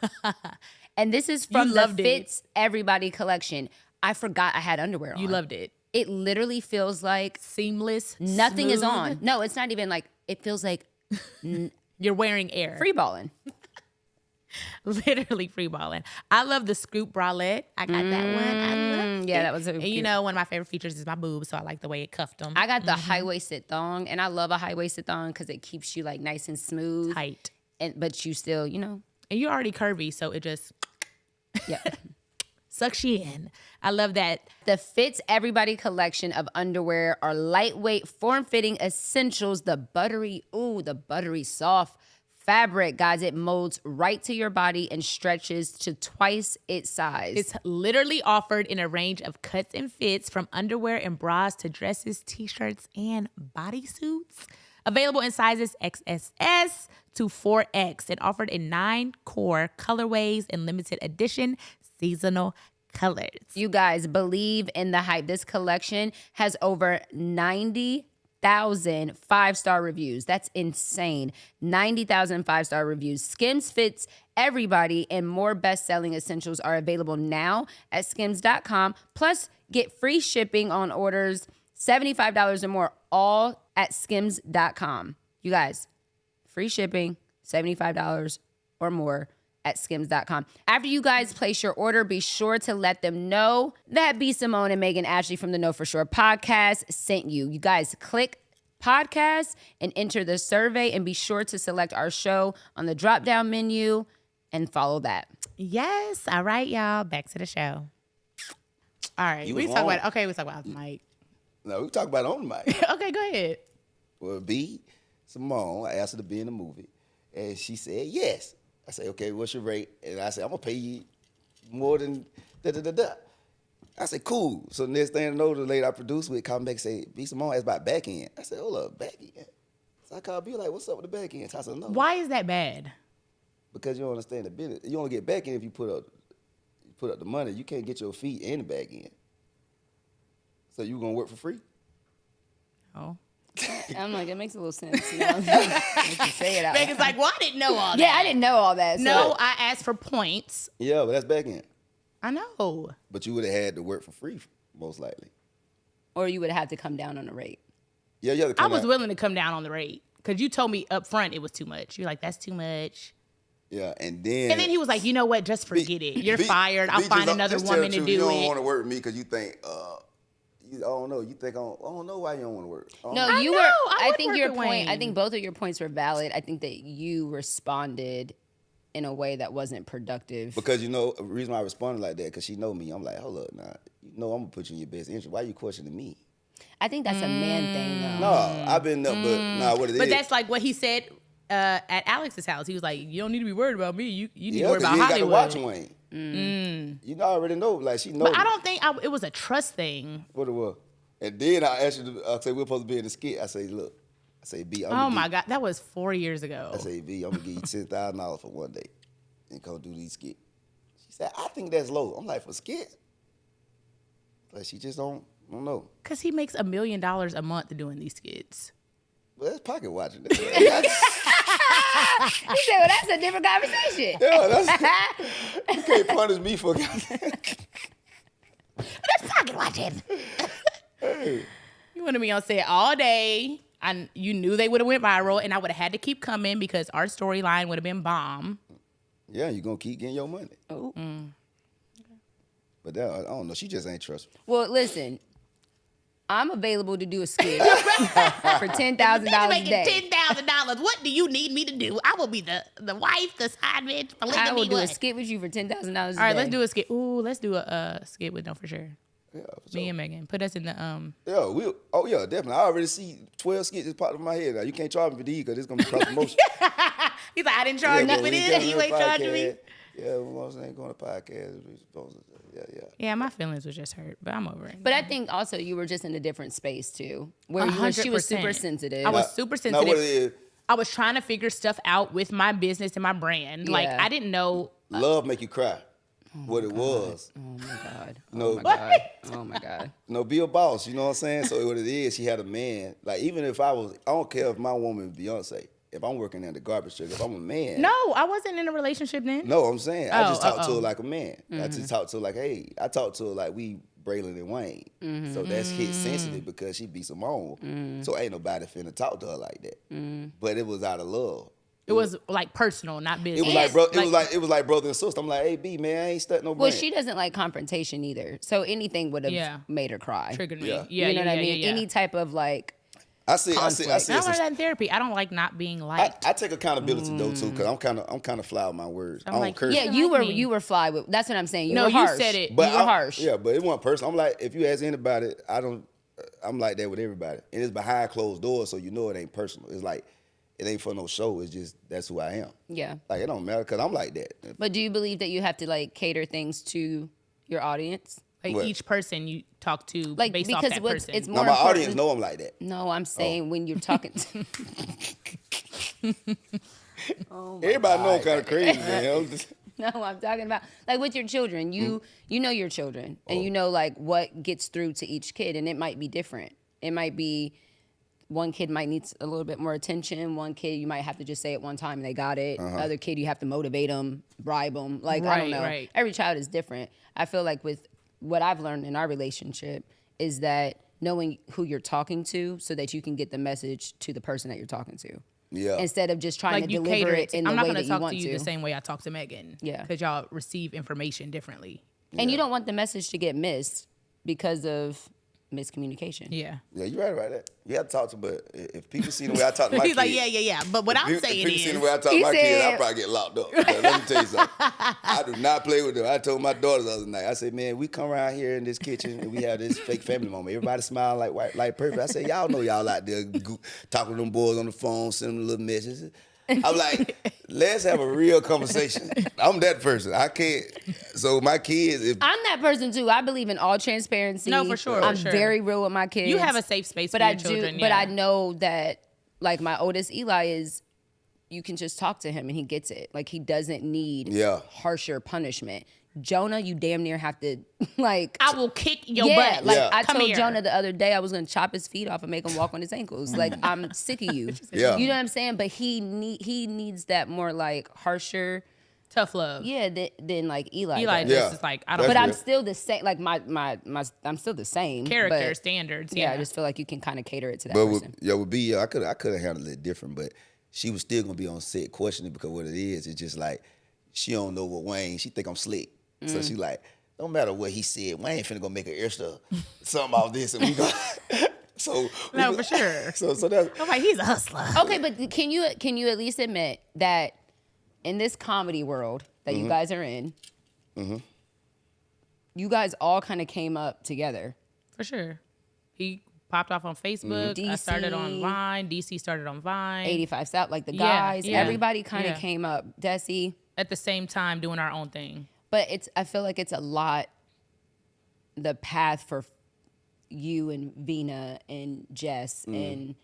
and this is from the loved it. Fits Everybody collection. I forgot I had underwear on. You loved it. It literally feels like Seamless. nothing is smooth. on. No, it's not even like, it feels like You're wearing air. free balling. Literally free balling. I love the scoop bralette. I got that one. I love Yeah, it. that was so And you cute. know, one of my favorite features is my boobs, so I like the way it cuffed them. I got the high-waisted thong, and I love a high-waisted thong because it keeps you like nice and smooth. Tight. But you still, you know, And you're already curvy, so it just yeah. sucks you in. I love that. The Fits Everybody collection of underwear are lightweight, form-fitting essentials. The buttery soft fabric, guys. It molds right to your body and stretches to twice its size. It's literally offered in a range of cuts and fits, from underwear and bras to dresses, t-shirts, and bodysuits. Available in sizes XSS to 4X and offered in 9 core colorways and limited edition seasonal colors. You guys, believe in the hype. This collection has over 90,000 5-star reviews. That's insane. 90,000 5-star reviews. SKIMS Fits Everybody and more best-selling essentials are available now at skims.com. Plus, get free shipping on orders $75 or more, all at skims.com. You guys, free shipping, $75 or more at skims.com. After you guys place your order, be sure to let them know that B.Simone and Megan Ashley from the Know For Sure podcast sent you. You guys click podcast and enter the survey, and be sure to select our show on the drop-down menu and follow that. Yes. All right, y'all. Back to the show. All right. We talk about Mike. No, we talk about it on the mic. Okay, go ahead. Well, B.Simone, I asked her to be in the movie, and she said yes. I said, okay, what's your rate? And I said, I'm going to pay you more than da-da-da-da. I said, cool. So the next thing I know, the lady I produced with called me back and said, B.Simone asked about back end. I said, hold up, back end? So I called B like, what's up with the back end? So I said, no. Why is that bad? Because you don't understand the business. You only get back end if you put up the money. You can't get your feet in the back end. So you going to work for free? Oh. I'm like, it makes a little sense. You know? You say it out. Megan's like, well, I didn't know all that. Yeah, I didn't know all that. So. No, I asked for points. Yeah, but that's back end. I know. But you would have had to work for free, most likely. Or you would have to come down on the rate. Yeah, you have to I come was out. willing to come down on the rate because you told me up front it was too much. You're like, that's too much. Yeah, and then he was like, you know what? Just forget it. You're fired. I'll find another woman to do it. You don't want to work with me because you think, I don't know. You think I don't know why you don't want to work. I think your point. I think both of your points were valid. I think that you responded in a way that wasn't productive. Because the reason why I responded like that, because she know me. I'm like, hold up, nah. I'm gonna put you in your best interest. Why are you questioning me? I think that's a man thing, though. No, I've been up, but what it is. But that's like what he said at Alex's house. He was like, you don't need to be worried about me. You need to worry about Hollywood. You got to watch Wayne. You already know. Like, she knows. But I don't think it was a trust thing. What it was. And then I asked you, I said, we're supposed to be in the skit. I say, look. I say, B, my God. That was 4 years ago. I say, B, I'm going to give you $10,000 for one day and come do these skits. She said, I think that's low. I'm like, for skits? Like, she just don't know. Because he makes $1 million a month doing these skits. Well, that's pocket watching. He said, well, that's a different conversation. Yeah, you can't punish me for That's pocket watching. Hey. You wanted me on set all day. You knew they would have went viral, and I would have had to keep coming because our storyline would have been bomb. Yeah, you're going to keep getting your money. Oh. But I don't know. She just ain't trustful. Well, listen. I'm available to do a skit for $10,000 a day. $10,000. What do you need me to do? I will be the wife, the side bitch. I will do a skit with you for $10,000 a day. All right, let's do a skit. Ooh, let's do a skit with Know For Sure. Yeah, for Me sure. and Megan. Put us in the Yeah, definitely. I already see 12 skits just popped in my head. Now, you can't charge me for these because it's going to be cross promotion. He's like, I didn't charge you for this. You ain't charging me. Yeah, we ain't going to podcast. Yeah, my feelings was just hurt, but I'm over it. But I think also you were just in a different space too, where she was super sensitive. I was super sensitive. Now what it is, I was trying to figure stuff out with my business and my brand. Yeah. Like, I didn't know. love make you cry. What it was. Oh my God. No, Oh my God. Oh my God. No, be a boss. You know what I'm saying? So what it is, she had a man. Like, even if I don't care if my woman is Beyonce. If I'm working at the garbage truck, if I'm a man. No, I wasn't in a relationship then. No, I'm saying. I just talk to her like a man. Mm-hmm. I just talk to her like, hey. I talk to her like we Braylon and Wayne. Mm-hmm. So that's hit sensitive because she B.Simone. So ain't nobody finna talk to her like that. But it was out of love. It was like personal, not business. It was like brother and sister. I'm like, hey B, man, I ain't stuck no brand. Well, she doesn't like confrontation either. So anything would have made her cry. Triggered me. Yeah. Yeah, You know what I mean? Yeah. Any type of like I see. I learned that in therapy. I don't like not being liked. I take accountability though too, because I'm kind of fly with my words. I don't like, curse. Yeah, you were fly with. That's what I'm saying. You No, were you harsh. said it. But you were harsh. Yeah, but it wasn't personal. I'm like, if you ask anybody, I'm like that with everybody. And it's behind closed doors, so you know it ain't personal. It's like, it ain't for no show. It's just that's who I am. Yeah. Like it don't matter because I'm like that. But do you believe that you have to like cater things to your audience? Like What? each person you talk to Like based off because that what's person. it's Now more my important. audience know I'm like that. No, I'm saying when you're talking to Everybody know I'm kind of crazy, man. I'm just- No, I'm talking about like with your children. You know your children, and you know like what gets through to each kid, and it might be different. It might be one kid might need a little bit more attention. One kid you might have to just say it one time and they got it. Other kid you have to motivate them, bribe them. Like I don't know. Right. Every child is different. I feel like with what I've learned in our relationship is that knowing who you're talking to so that you can get the message to the person that you're talking to. Yeah. Instead of just trying like to you deliver cater it in the I'm not way gonna that you talk want to you to. the same way I talk to Megan. Yeah. Because y'all receive information differently. And you don't want the message to get missed because of miscommunication. Yeah. Yeah, you're right about that. You have to talk to, but if people see the way I talk to my He's kids. like, yeah. But what I'm If saying people see the is, way I talk to He my kids, said- I'll probably get locked up. But let me tell you something. I do not play with them. I told my daughter the other night, I said, man, we come around here in this kitchen and we have this fake family moment. Everybody smile like white, like perfect. I said, y'all know y'all out there talking to them boys on the phone, sending them little messages. I'm like, let's have a real conversation. I'm that person. I can't. So my kids, if I'm that person too. I believe in all transparency. No, for sure, I'm for sure. very real with my kids. you have a safe space but for I your children. do. But yeah. I know that, like my oldest Eli is, you can just talk to him and he gets it. Like he doesn't need harsher punishment. Jonah, you damn near have to like. I will kick your yeah, butt. like Yeah. I Come told here. Jonah the other day I was gonna chop his feet off and make him walk on his ankles. Like I'm sick of you. Yeah. You know what I'm saying? But he needs that more like harsher. Tough love. Yeah, than like Eli. Eli does. Yeah. just is like, I don't That's But know. I'm still the same. Like my I'm still the same Character but, standards. Yeah, Yeah. I just feel like you can kind of cater it to that but person. with B, I could have handled it different, but she was still gonna be on set questioning because what it is, it's just like she don't know what Wayne. She think I'm slick, so she like, don't matter what he said, Wayne finna go make an extra something out of this, and we go. So No, we for sure. So that's I'm like, he's a hustler. Okay, but can you at least admit that in this comedy world that you guys are in, you guys all kind of came up together. For sure. He popped off on Facebook. I started on DC. Vine. DC started on Vine. 85 South, like the Yeah, guys, yeah, everybody kind of yeah. came up. Desi. At the same time, doing our own thing. But I feel like it's a lot, the path for you and Vina and Jess and,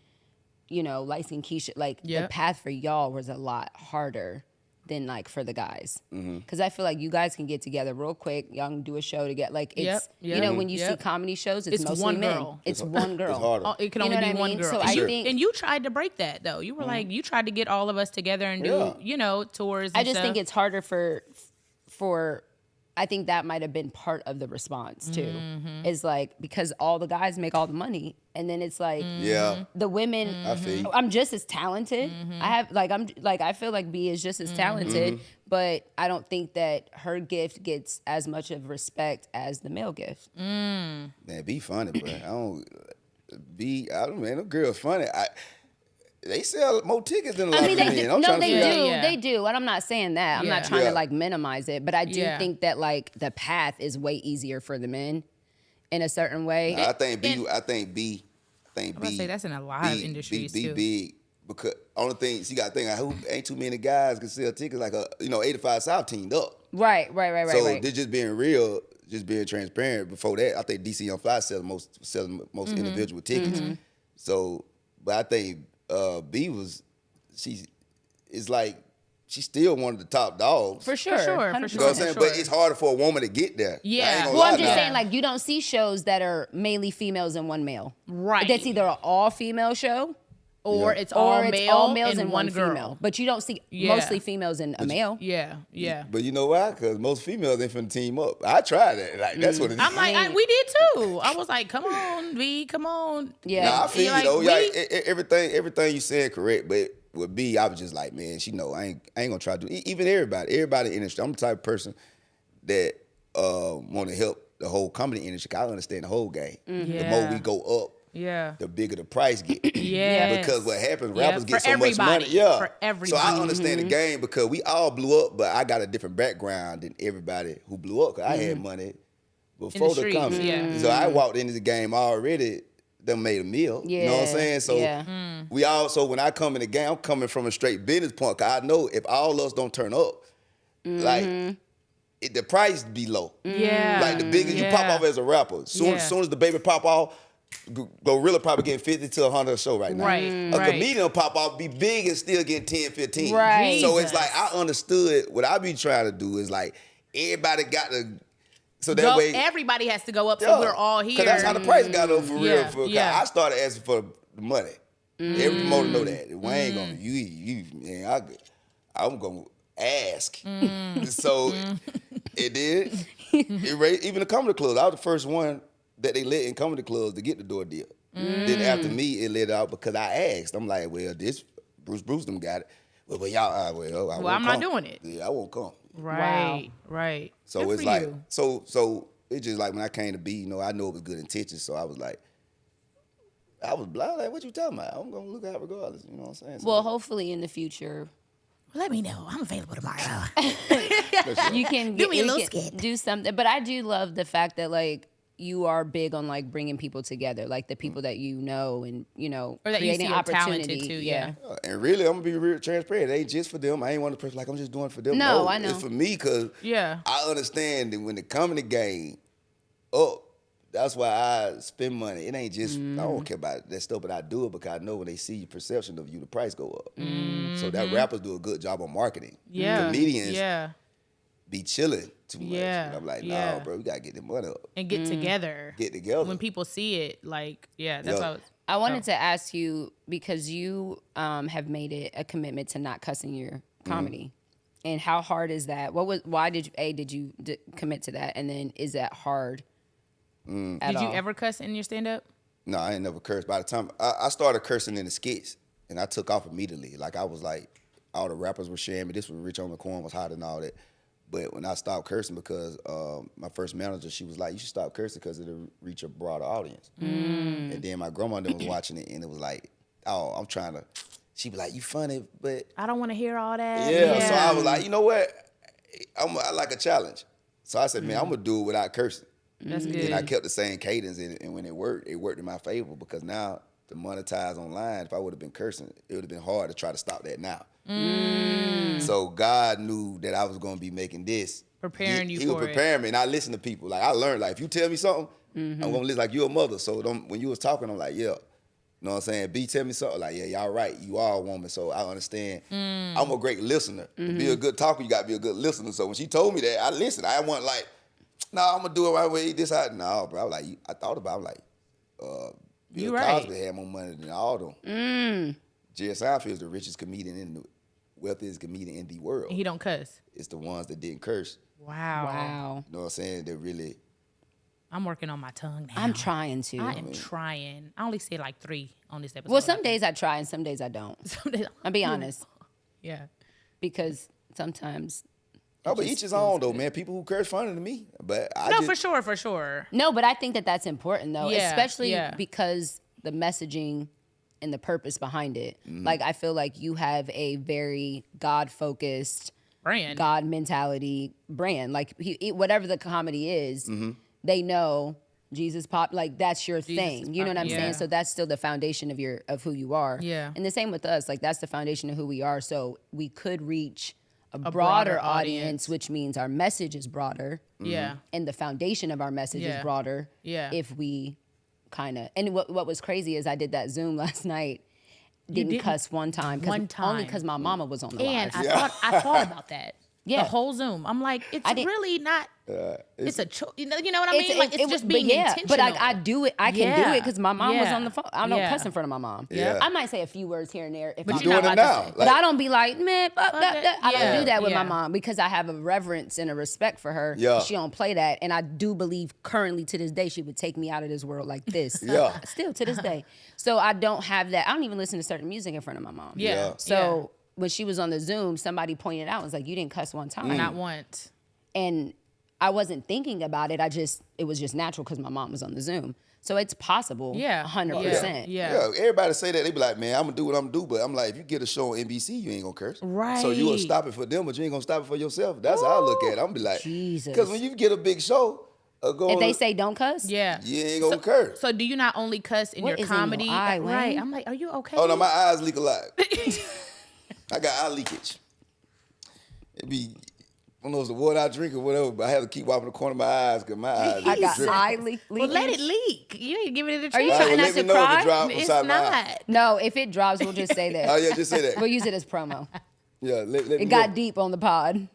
Light Skin Keisha, like the Yep. path for y'all was a lot harder than like for the guys. Because I feel like you guys can get together real quick. Y'all can do a show together. Like it's, Yep, when you see yep. comedy shows, it's mostly one men. girl. It's one girl. it's harder. Oh, it can You only know be what I one mean? girl. So and, I you, think- and you tried to break that though. You were like, you tried to get all of us together and do, tours. I and just stuff. think it's harder for I think that might have been part of the response too. Mm-hmm. Is like because all the guys make all the money, and then it's like yeah. the women. I feel you. I'm just as talented. Mm-hmm. I feel like B is just as talented, but I don't think that her gift gets as much of respect as the male gift. Man, be funny, bro. I don't man, them girls funny. They sell more tickets than a lot I mean, of they men. do. I'm No, trying to they figure do. out. Yeah. They do. And I'm not saying that. I'm not Yeah. trying Yeah. to like minimize it, but I do Yeah. think that like the path is way easier for the men in a certain way. I think B. I'm gonna say that's in a lot of industries B too. big because only thing she got to think who ain't too many guys can sell tickets like 85 South teamed up. Right. So they're just being real, just being transparent. Before that, I think DC on Fly selling most individual tickets. So, but I think B was it's like she's still one of the top dogs. For sure. For sure, for 100%. You know what I'm saying? For But sure. it's harder for a woman to get there. Yeah. I ain't gonna Well, lie I'm just now. saying, like, you don't see shows that are mainly females and one male. Right. That's either an all-female show or Yeah. it's all or it's male all males and one girl. female. But you don't see Yeah. mostly females and a male. Yeah. But you know why? Because most females ain't finna team up. I tried that. Like that's what it is. I'm like, we did too. I was like, come on, V, come on. Yeah. Nah, I feel you Like, though. we- Like, everything you said correct, but with B, I was just like, man, she know I ain't gonna try to do. Even everybody in the industry. I'm the type of person that want to help the whole comedy industry. I understand the whole game. The more we go up, Yeah. the bigger the price get. Yes. Because what happens, Yeah, rappers get for so much money. everybody. Yeah. For So everybody. I understand the game because we all blew up, but I got a different background than everybody who blew up. 'Cause I had money before the streets, comedy. yeah. So I walked into the game already done made a meal. You know what I'm saying? So we also, when I come in the game, I'm coming from a straight business point. Cause I know if all of us don't turn up, like the price be low. Yeah. Like the bigger you pop off as a rapper, soon as the baby pop off, Gorilla probably getting 50 to 100 a show right now. Right. A comedian pop off, be big and still get 10, 15. Right. So it's like I understood what I be trying to do is like everybody got to. So that way, everybody has to go up, so we're all here. Because that's how the price got up for real. Yeah. I started asking for the money. Every promoter know that. Wayne gonna I'm gonna ask. So it did. It raised, even the comedy clubs. I was the first one that they let in comedy clubs to get the door deal. Then after me, it let out because I asked. I'm like, well, this Bruce them got it. Well, y'all, well, I'm not doing it. Yeah, I won't come. Right, right. So Good it's for like, you. so it's just like when I came to be, you know, I know it was good intentions. So I was like, like, what you talking about? I'm gonna look out regardless. You know what I'm saying? So, Well, hopefully in the future, Let me know. I'm available tomorrow. you can Do me a little you can skit. do something. But I do love the fact that like you are big on like bringing people together, like the people that you know, and Or that you creating see are talented opportunity. too, yeah. and really, I'm gonna be real transparent. It ain't just for them. I ain't one of the person like I'm just doing it for them. No, I know. It's for me because Yeah. I understand that when the comedy game up, that's why I spend money. It ain't just I don't care about that stuff, but I do it because I know when they see your perception of you, the price go up. So that rappers do a good job on marketing. Yeah. Comedians Yeah. be chilling too much. Yeah, And I'm like, yeah. nah, bro, we gotta get the money up. And get together. Get together. When people see it, like, yeah, that's Yeah. how it's. I wanted to ask you because you have made it a commitment to not cussing your comedy, and how hard is that? Why did you commit to that, and then is that hard? Did you ever cuss in your stand-up? No, I ain't never cursed. By the time I started cursing in the skits, and I took off immediately. Like I was like, all the rappers were sharing me. This was Rich on the Corn was hot and all that. But when I stopped cursing, because my first manager, she was like, you should stop cursing because it'll reach a broader audience. And then my grandmother was watching it, and it was like, oh, I'm trying to. She was like, you funny, but I don't want to hear all that. yeah. So I was like, you know what? I like a challenge. So I said, man, I'm gonna do it without cursing. That's good. And I kept the same cadence, and when it worked in my favor because now to monetize online, if I would have been cursing, it would have been hard to try to stop that now. So God knew that I was going to be making this. Preparing He you for was preparing me, and I listened to people. Like, I learned, like, if you tell me something, I'm going to listen like you're a mother. So when you was talking, I'm like, yeah. You know what I'm saying? B, tell me something. Like, yeah, y'all right. You are a woman, so I understand. I'm a great listener. To be a good talker, you got to be a good listener. So when she told me that, I listened. I wasn't like, no, I'm gonna do it right way. This, no, bro. I was like, I thought about it. Bill You right. Cosby had more money than all them. Jerry Seinfeld is the richest comedian in the wealthiest comedian in the world. He don't cuss. It's the ones that didn't curse. Wow. You know what I'm saying? That really. I'm working on my tongue now. I'm trying to. I am trying. I only say like 3 on this episode. Well, some days I try and some days I don't. Some days. I'll be honest, Yeah. because sometimes. Oh, but each his own though, man. People who curse funny to me, but I just, for sure. No, but I think that that's important though, Yeah, especially yeah. because the messaging and the purpose behind it. Like I feel like you have a very God-focused, Brand. God mentality brand. Like whatever the comedy is, they know Jesus pop. Like that's your thing. You know what I'm saying? So that's still the foundation of who you are. Yeah. And the same with us. Like that's the foundation of who we are. So we could reach a broader audience, which means our message is broader. Yeah. And the foundation of our message is broader. Yeah. If we kind of, and what was crazy is I did that Zoom last night. Didn't cuss one time. Only because my mama was on the And live. I thought about that. Yeah. The whole Zoom. I'm like, it's really not. It's a choice. You know what I mean? Like it's just being intentional. But I do it. I can do it because my mom was Yeah. on the phone. I don't Yeah. cuss in front of my mom. Yeah. I might say a few words here and there. If But I'm you're not doing it about to now. say- But I don't be like, man, I don't do that with my Yeah. mom because I have a reverence and a respect for her. Yeah. She don't play that. And I do believe currently to this day, she would take me out of this world like this. Yeah. Still to this day. So I don't have that. I don't even listen to certain music in front of my mom. Yeah. So when she was on the Zoom, somebody pointed out, was like, you didn't cuss one time. Not once. And I wasn't thinking about it. It was just natural because my mom was on the Zoom. So it's possible. Yeah. 100%. Yeah. Everybody say that. They be like, man, I'm gonna do what I'm gonna do. But I'm like, if you get a show on NBC, you ain't gonna curse. Right. So you gonna stop it for them, but you ain't gonna stop it for yourself. That's how I look at it. I'm be like, Jesus. because when you get a big show, If they say don't cuss? Yeah. You ain't gonna curse. So do you not only cuss in What your is in your comedy? eye, Wayne? Right. I'm like, are you okay? Oh no, my eyes leak a lot. I got eye leakage. It be one of those the water I drink or whatever, but I have to keep wiping the corner of my eyes because my eyes. I got dripping. eye leak. Well, let it leak. You ain't giving it a Are you chance. trying Well, not let me to know if cry? it drop It's beside my eye. not. No, if it drops, we'll just say that. Oh yeah, just say that. We'll use it as promo. Yeah, let me It got know. deep on the pod.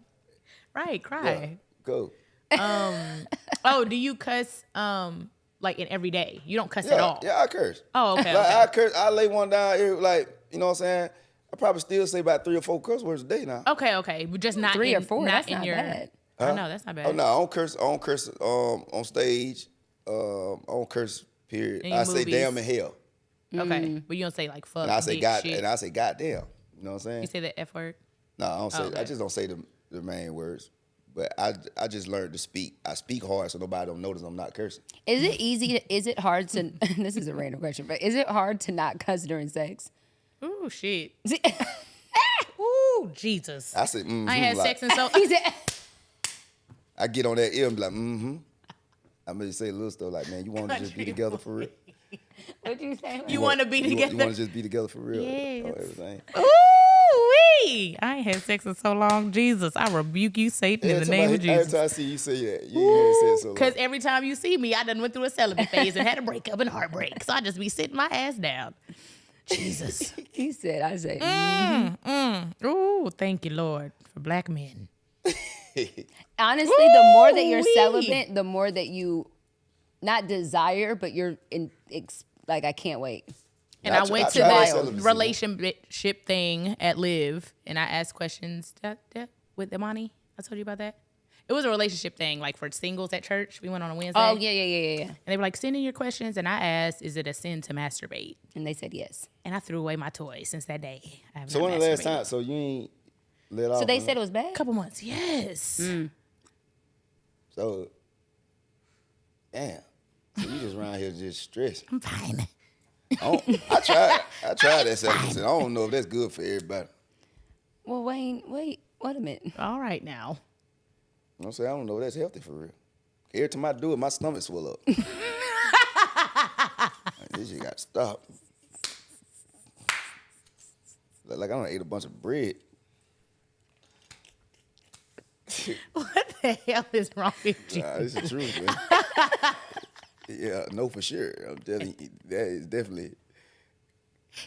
Right, cry. Go. Oh, do you cuss like in every day? You don't cuss at all? Yeah, I curse. Oh, okay. Like, okay. I curse. I lay one down here, like, you know what I'm saying? I probably still say about 3 or 4 curse words a day now. Okay. But just not 3 in, or 4. Not That's in not your. bad. I know that's not bad. Oh no, I don't curse. I don't curse on stage. I don't curse. Period. In your I say movies. damn and hell. Okay, but you don't say like fuck. And I say dick, god. shit. And I say goddamn. You know what I'm saying? You say the F word. No, I don't say. Okay. I just don't say the main words. But I just learned to speak. I speak hard so nobody don't notice I'm not cursing. Is it easy? Is it hard to? This is a random question, but is it hard to not cuss during sex? Ooh shit. Ooh Jesus. I say I ain't had sex in so. He said, I get on that ear and be like, I may say a little stuff like, man, you want to just be together for real? "What you say?" You want to be together? You want to just be together for real? Yes. Oh, everything. Ooh-wee. I ain't had sex in so long. Jesus, I rebuke you, Satan, in the name of Every Jesus. time I see you say that, you ain't had sex so long. Because every time you see me, I done went through a celibate phase and had a breakup and heartbreak. So I just be sitting my ass down. Jesus. He said, "I say." Ooh, thank you, Lord, for black men. Honestly, the more that you're Woo-wee. celibate, the more that you not desire, but you're in like I can't wait. And I I went to tried that that celibacy. relationship thing at Live, and I asked questions with Imani. I told you about that. It was a relationship thing, like for singles at church. We went on a Wednesday. Oh yeah. And they were like, send in your questions. And I asked, is it a sin to masturbate? And they said yes. And I threw away my toys since that day. I have So not when the last masturbated. time? So you ain't let off? So they huh? said it was bad. Couple months, yes. So, damn. So you just around here just stressed. I'm fine. I tried that celibacy. I don't know if that's good for everybody. Well, Wayne, wait a minute. All right now. You know what I'm saying? I don't know if that's healthy for real. Every time I do it, my stomach swell up. Like, this shit got to stop. Like I done ate a bunch of bread. What the hell is wrong with you? Nah, this is the truth, man. Yeah, no, for sure. I'm telling you, that is definitely.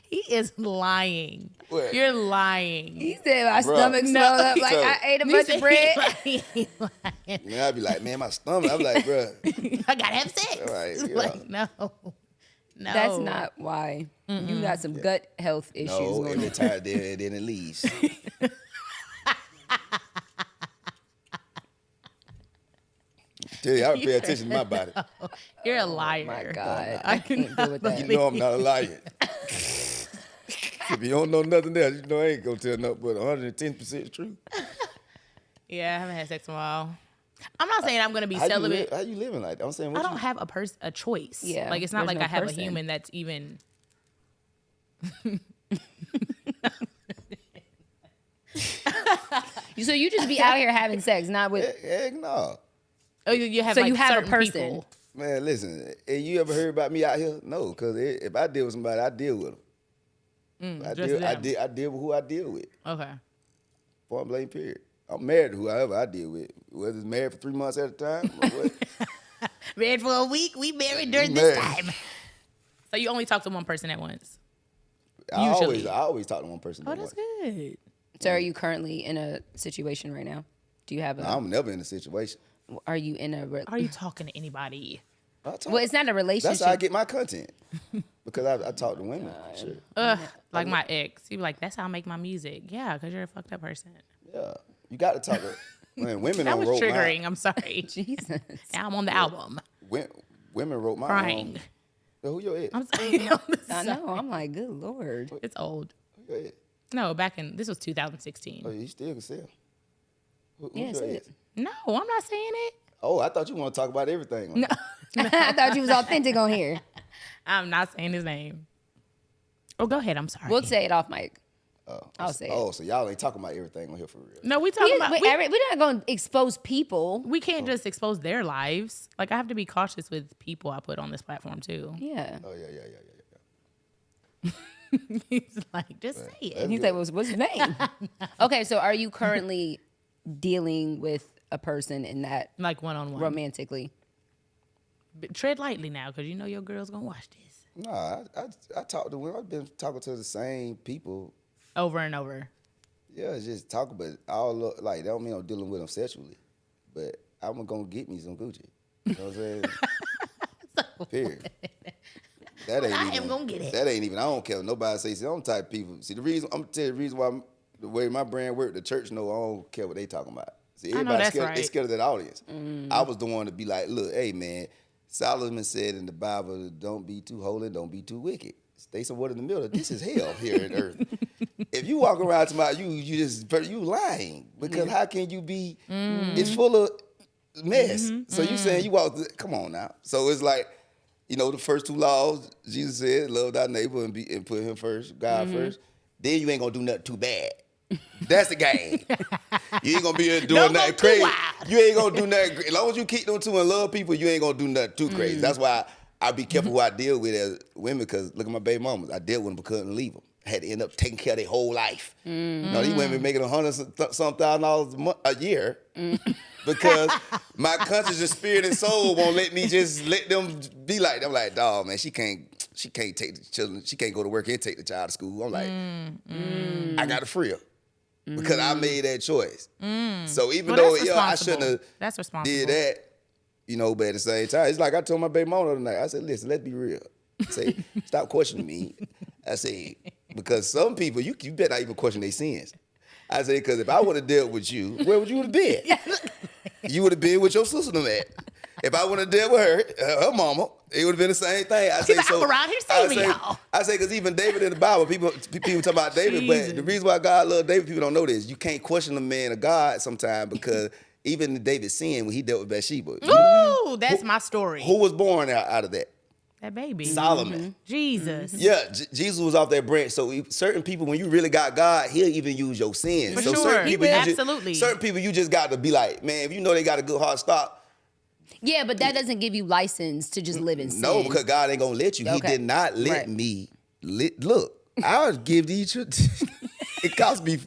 He is lying. What? You're lying. He said my Bruh. stomach swelled up like So- I ate a You bunch said of bread. he lying. Man, I'd be like, man, my stomach. I'm like, bro. I gotta have sex. Right, yeah. Like, no. That's not why. You got some gut health issues No, going every on. time then it leaves. Tell you, I would pay attention to my body. You're a liar. My God, I can't deal with that. You know I'm not a liar. If you don't know nothing else, you know I ain't gonna tell nothing but 110% truth. Yeah, I haven't had sex in a while. I'm not saying I'm gonna be celibate. How you living like that? I'm saying, I don't have a choice. Yeah, Like it's not there's like no I have person. a human that's even. So you just be out here having sex, not with. Heck no. Oh, you have. So like you have a certain person. people. Man, listen, you ever heard about me out here? No, because if I deal with somebody, I deal with them. I just them. deal with who I deal with. Okay. Point blank, period. I'm married to whoever I deal with. Whether it's married for 3 months at a time or what. Married for a week. We married during this time. So you only talk to one person at once. I Usually. always talk to one person Oh, at that's once. good. So are you currently in a situation right now? Do you have a? I'm never in a situation. Are you in a? Are you talking to anybody? I talk. Well, it's not a relationship. That's how I get my content. Because I talk to women. Sure. Like my ex. He be like, that's how I make my music. Yeah, because you're a fucked up person. Yeah. You got to talk to man, women. That don't was wrote triggering. mine. I'm sorry. Jesus. Now I'm on the album. Women wrote my Crying. Who your ex? I'm sorry. I know. I'm like, good Lord. It's old. Who your ex? No, this was 2016. Oh, you still can sell. Who's Yeah, your say ex? it. No, I'm not saying it. Oh, I thought you want to talk about everything. No, I thought you was authentic on here. I'm not saying his name. Oh, go ahead. I'm sorry. We'll say it off mic. I'll say it. So y'all ain't talking about everything on here for real. No, we talking about... We're not going to expose people. We can't just expose their lives. Like, I have to be cautious with people I put on this platform, too. Yeah. Oh, yeah. He's like, just say it. He's like, what's his name? Okay, so are you currently dealing with a person in that... Like, one-on-one. Romantically? Tread lightly now, because you know your girl's going to watch this. Nah, I talk to women. I've been talking to the same people. Over and over. Yeah, it's just talking, but that don't mean I'm dealing with them sexually. But I'm going to get me some Gucci. You know what I'm saying? Period. That ain't I am going to get it. That ain't even, I don't care what nobody say. See, I'm the type of people. See, I'm going to tell you the reason why, the way my brand work, the church know I don't care what they talking about. See, everybody's scared, they scared of that audience. I was the one to be like, look, hey, man, Solomon said in the Bible, don't be too holy, don't be too wicked. Stay somewhere in the middle. This is hell here on earth. If you walk around tomorrow, you lying. Because how can you be, it's full of mess. So you saying you walk, come on now. So it's like, you know, the first 2 laws, Jesus said, love thy neighbor and put him first, God first. Then you ain't gonna do nothing too bad. That's the game. You ain't gonna be here doing nothing crazy. You ain't gonna do nothing. As long as you keep them 2 and love people, you ain't gonna do nothing too crazy. That's why I be careful who I deal with as women, because look at my baby mamas. I dealt with them but couldn't leave them. I had to end up taking care of their whole life. You know, these women making $100,000 a year because my conscience and spirit and soul won't let me just let them be like that. I'm like, dog, man, she can't take the children. She can't go to work and take the child to school. I'm like, I got to free her. Because I made that choice. So even though I shouldn't have did that, you know, but at the same time, it's like I told my baby mama the other night, I said, listen, let's be real. I say, stop questioning me. I say, because some people, you better not even question their sins. I say, because if I would have dealt with you, where would you have been? You would have been with your sister no man. If I would have dealt with her mama, it would have been the same thing. I say, so I'm around here saving y'all. I say, because even David in the Bible, people talk about David, but the reason why God loved David, people don't know this. You can't question the man of God sometimes, because even David sinned when he dealt with Bathsheba. Ooh, that's my story. Who was born out of that? That baby. Solomon. Jesus. Yeah, Jesus was off that branch. So certain people, when you really got God, he'll even use your sins. For so sure. certain people, Absolutely. Certain people, you just got to be like, man, if you know they got a good heart, stop. Yeah, but that doesn't give you license to just live in sin. No, because God ain't going to let you. Okay. He did not let me. Look, I'll give these. It cost me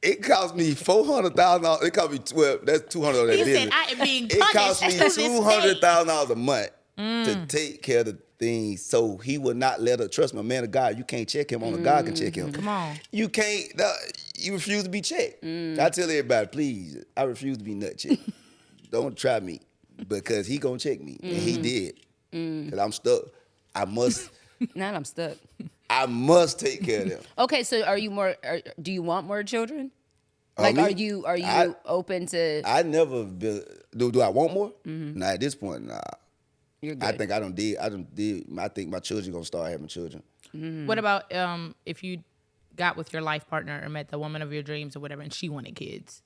$400,000. It cost me that's $200 on that He business. said, I am being It punished. cost me $200,000 a month to take care of the things. So he would not let her trust me. A man of God, you can't check him. Only God can check him. Come on. You can't. You refuse to be checked. I tell everybody, please, I refuse to be nut checked. Don't try me, because he gonna check me, and he did. Because I'm stuck. I must. Now I'm stuck. I must take care of them. Okay, so do you want more children? Like, are you open to? I never been. Do I want more? Nah, at this point, nah. You're good. I think I think my children gonna start having children. What about if you got with your life partner or met the woman of your dreams or whatever, and she wanted kids?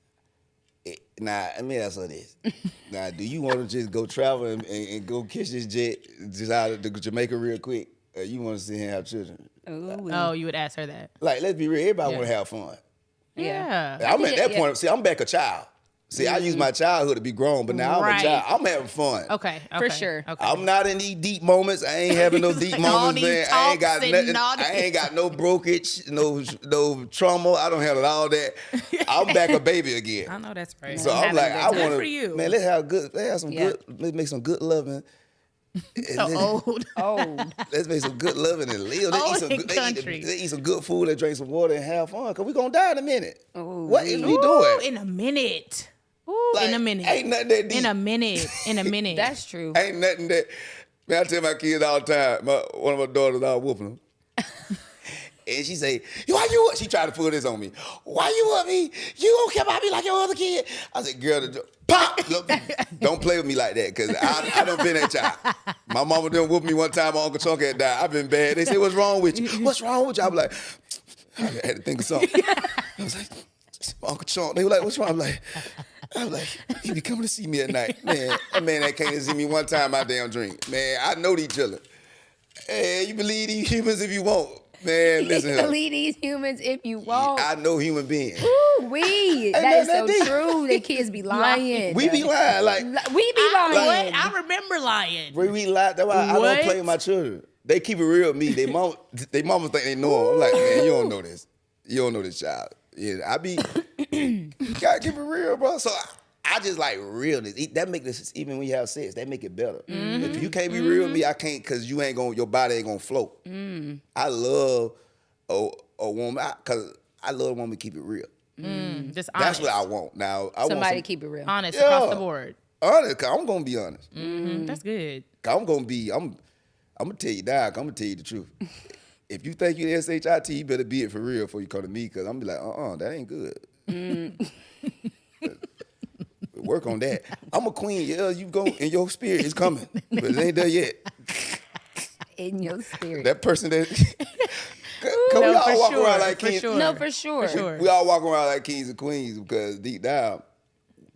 Nah, let me ask her this. Now, do you want to just go travel and go kiss this jet just out of Jamaica real quick? Or you want to see him have children? Oh, you would ask her that. Like, let's be real. Everybody want to have fun. Yeah. I'm at that point. See, I'm back a child. See, I use my childhood to be grown, but now I'm a child. I'm having fun. Okay. For sure. Okay. I'm not in these deep moments. I ain't having no deep moments, man. I ain't got nothing. I ain't got no brokerage, no trauma. I don't have all that. I'm back a baby again. I know that's right. So I'm like, I want for you. to, man, let's make some good loving. Old. Let's make some good loving and live. They eat some good food, they drink some water and have fun, because we're going to die in a minute. What is we doing? In a minute. Ooh, Like, in a minute. Ain't nothing that deep. In a minute. That's true. Ain't nothing that. Man, I tell my kids all the time. One of my daughters, I was whooping them. And she say, why you? She tried to pull this on me. Why you with me? You don't care about me like your other kid. I said, girl, pop. Look, don't play with me like that, because I done been that child. My mama done whooped me one time. My Uncle Chunk had died. I've been bad. They say, what's wrong with you? What's wrong with you? I was like, I had to think of something. I was like, Uncle Chunk. They were like, what's wrong? I was like, he be coming to see me at night. Man, that can't see me one time my damn dream. Man, I know these children. Hey, you believe these humans if you want. Man, listen here. Leave these humans if you want. I know human beings. Ooh, that is so deep. true. The kids be lying. We be lying. Like, we be lying. I remember lying. we lie. That's why I don't play with my children. They keep it real with me. They mama think they know them. I'm like, man, you don't know this. You don't know this child. Yeah, I be, you gotta keep it real, bro. So I just like realness. That make this, even when you have sex, that make it better. If you can't be real with me, I can't, cause you ain't gonna, your body ain't gonna float. I love a woman, cause I love a woman to keep it real. Just honest. That's what I want. Now, I Somebody want keep it real. Honest across the board. honest, cause I'm gonna be honest. That's good. I'm gonna tell you now, I'm gonna tell you the truth. If you think you're SHIT, you better be it for real before you come to me, cause I'm be like, that ain't good. Work on that. I'm a queen. Yeah, you go, and your spirit is coming, but it ain't there yet. In your spirit. That person that, cause we all walk around like kings. No, for sure. We all walk around like kings and queens because deep down,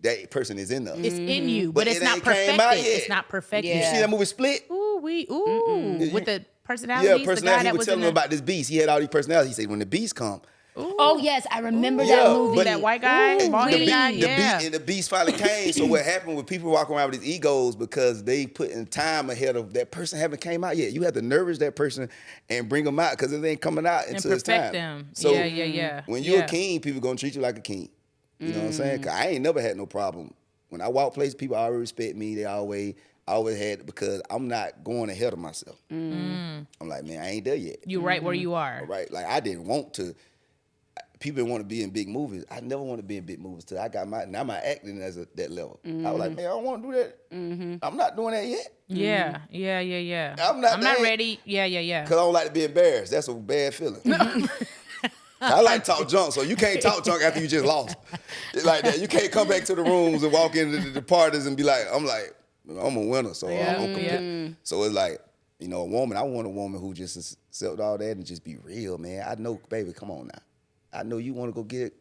that person is in us. It's in you, but it's it not ain't came perfected. out yet. It's not perfected. You see that movie Split? With the personalities. Yeah, the personality. guy He that was was telling in him about this beast. He had all these personalities. He said, when the beast come, Oh, yes, I remember Yeah, that movie. but that white guy, bald-headed guy, the beast finally came. So what happened with people walking around with these egos because they put in time ahead of that person haven't came out yet. You have to nourish that person and bring them out because it ain't coming out until it's time. perfect them. So Yeah. when you're a king, people gonna treat you like a king. You know what I'm saying? 'Cause I ain't never had no problem. When I walk places, people always respect me. They always had, because I'm not going ahead of myself. I'm like, man, I ain't there yet. You right where you are. Right? Like I didn't want to. People want to be in big movies. I never want to be in big movies till I got now my acting as that level. I was like, man, I don't want to do that. I'm not doing that yet. Yeah. I'm not ready. Yeah. Cause I don't like to be embarrassed. That's a bad feeling. I like to talk junk, so you can't talk junk after you just lost. It's like that. You can't come back to the rooms and walk into the parties and be like, I'm a winner, so I'm gonna compete. So it's like, a woman. I want a woman who just accept all that and just be real, man. I know, baby, come on now. I know you want to go get it.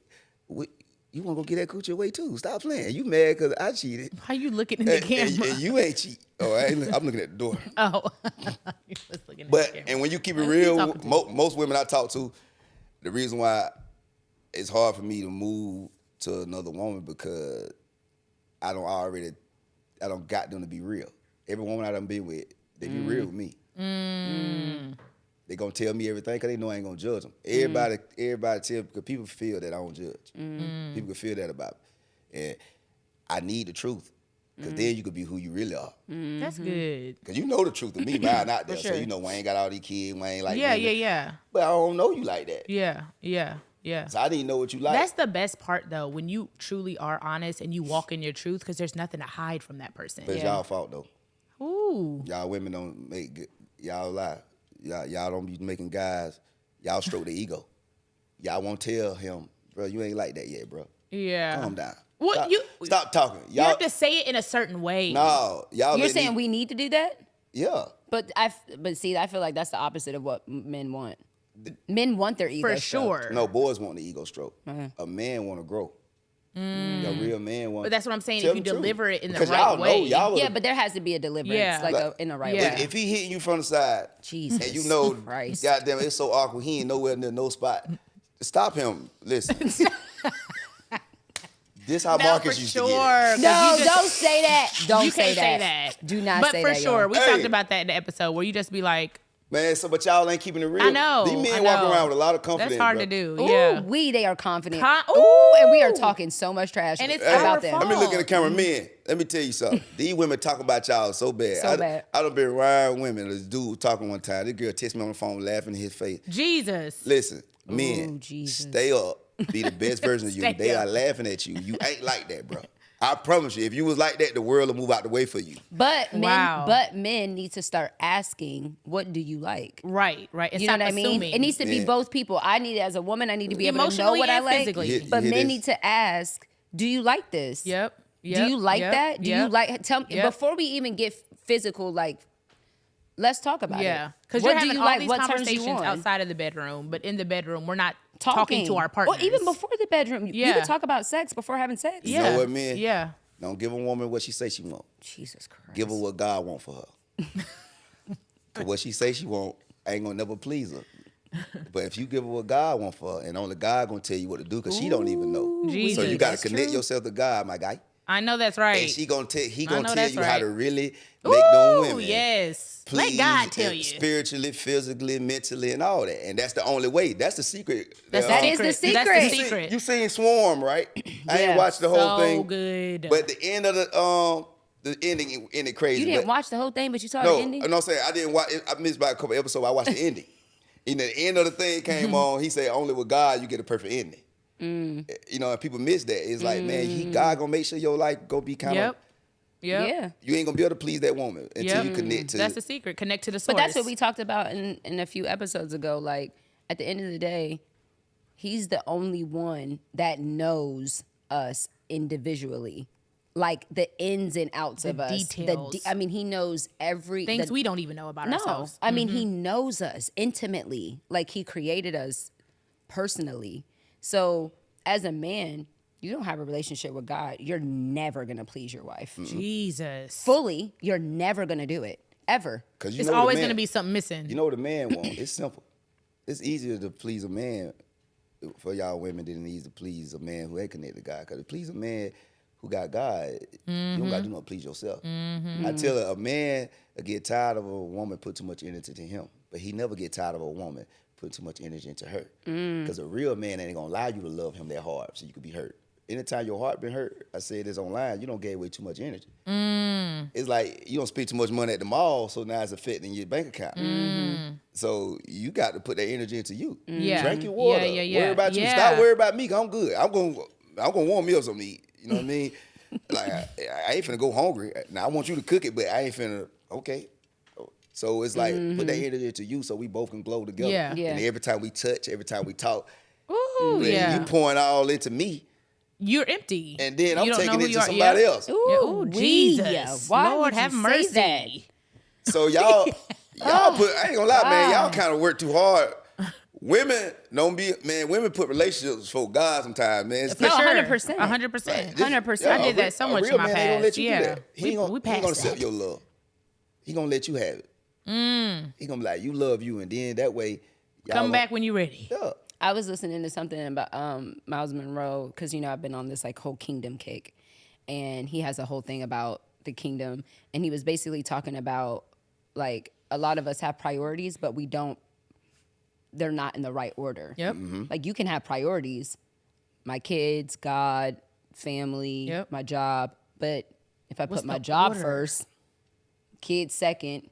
You want to go get that coochie away too. Stop playing. You mad because I cheated. How you looking in the camera? And you ain't cheat. Oh, I'm looking at the door. Oh. And when you keep it real, most women I talk to, the reason why it's hard for me to move to another woman because I don't got them to be real. Every woman I done been with, they be real with me. They gonna tell me everything because they know I ain't gonna judge them. Everybody tell, because people feel that I don't judge. People can feel that about me. And I need the truth because then you could be who you really are. That's good. Because you know the truth of me, mine not there. So Wayne ain't got all these kids, Wayne ain't like Yeah. But I don't know you like that. Yeah. So I didn't know what you like. That's the best part though, when you truly are honest and you walk in your truth because there's nothing to hide from that person. But it's y'all fault though. Ooh. Y'all women don't make good. Y'all lie. Y'all don't be making guys. Y'all stroke the ego. Y'all won't tell him, bro, you ain't like that yet, bro. Yeah. Calm down. What stop talking. You have to say it in a certain way. No, y'all. You're saying we need to do that? Yeah. But see, I feel like that's the opposite of what men want. Men want their ego for sure. stroked. No, boys want the ego stroke. A man want to grow. A real man want. But that's what I'm saying. If you deliver it in the right y'all way, know, but there has to be a deliverance, in the right way. If he hitting you from the side, Jesus, and you know, Christ. goddamn, it's so awkward. He ain't nowhere near no spot. Stop him. Listen. This how Marcus used to get it. No, don't say that. You can't say that. Do not say that. But for sure, we talked about that in the episode where you just be like, man, but y'all ain't keeping it real. I know. These men walk around with a lot of confidence. That's hard bro. to do. Ooh, Yeah. they are confident. Ooh, and we are talking so much trash and it's about them. Let me look at the camera. Men, let me tell you something. These women talk about y'all so bad. I done been around women. This dude talking one time. This girl texted me on the phone laughing in his face. Jesus. Listen, men, stay up. Be the best version of you. They are laughing at you. You ain't like that, bro. I promise you, if you was like that, the world will move out the way for you. But men need to start asking, what do you like? Right. You know what I mean? It needs to be both people. As a woman, I need to be able to know what I like. Physically. But men need to ask, do you like this? Yep. Do you like that? Do you like, tell me, before we even get physical, let's talk about it. Yeah. Because you're having all these conversations outside of the bedroom, but in the bedroom, we're not talking to our partners. Or even before the bedroom. You can talk about sex before having sex. You know what, man? Yeah. Don't give a woman what she say she want. Jesus Christ. Give her what God want for her. Cause what she say she want ain't gonna never please her. But if you give her what God wants for her, and only God gonna tell you what to do, because she don't even know. Jesus. So you got to That's connect true. yourself to God, my guy. I know that's right. And he gonna tell that's you how right. to really make them women. Yes. Please, Let God tell you. Spiritually, physically, mentally, and all that. And that's the only way. That's the secret. That is the secret. That's the secret. You seen Swarm, right? I ain't watched the whole so thing. Good. But the end of the ending ended crazy. You didn't but, watch the whole thing, but you saw the No, ending? I'm saying I didn't watch it. I missed by a couple episodes. I watched the ending. And the end of the thing came on. He said, only with God you get a perfect ending. You know, and people miss that. It's like, man, God gonna make sure your life go be kind of. Yep. Yeah. You ain't gonna be able to please that woman until you connect to. That's the secret. Connect to the source. But that's what we talked about in a few episodes ago. Like, at the end of the day, he's the only one that knows us individually. Like, the ins and outs of us. Details. I mean, he knows things we don't even know about ourselves. I mean, he knows us intimately. Like, he created us personally. So, as a man, you don't have a relationship with God, you're never going to please your wife. Jesus. Fully, you're never going to do it. Ever. Because It's always going to be something missing. You know what a man wants? It's simple. It's easier to please a man for y'all women than it is to please a man who ain't connected to God. Because to please a man who got God, you don't got to do nothing to please yourself. I tell her, a man will get tired of a woman put too much energy into him, but he never get tired of a woman put too much energy into her. Because a real man ain't going to allow you to love him that hard so you could be hurt. Anytime your heart been hurt, I said this online, you don't give away too much energy. It's like you don't spend too much money at the mall, so now it's affecting your bank account. So you got to put that energy into you. Yeah. Drink your water. Worry about you. Stop worrying about me, 'cause I'm good. I'm gonna warm me up something to eat. You know what I mean? Like I ain't finna go hungry. Now I want you to cook it, but I ain't finna. Okay. So it's like put that energy into you, so we both can glow together. Yeah. And every time we touch, every time we talk, you pouring all into me. You're empty. And then I'm You don't know taking who it you to are. somebody else. Ooh, Jesus. Why Lord would you have say mercy. that? So y'all put, I ain't gonna lie, man, y'all kind of work too hard. Women women put relationships for God sometimes, man. No, For 100%. 100%. 100%. I did that so much in my man ain't gonna let past. you do Yeah. that. He ain't We gonna passed accept that. your love. He gonna let you have it. He gonna be like, you love you, and then that way, y'all Come back when you're ready. Yeah. I was listening to something about Miles Monroe, because, you know, I've been on this like whole kingdom kick, and he has a whole thing about the kingdom, and he was basically talking about like a lot of us have priorities, but they're not in the right order. Yep. Like, you can have priorities, my kids, God, family, my job, but if I put my job first, kids second,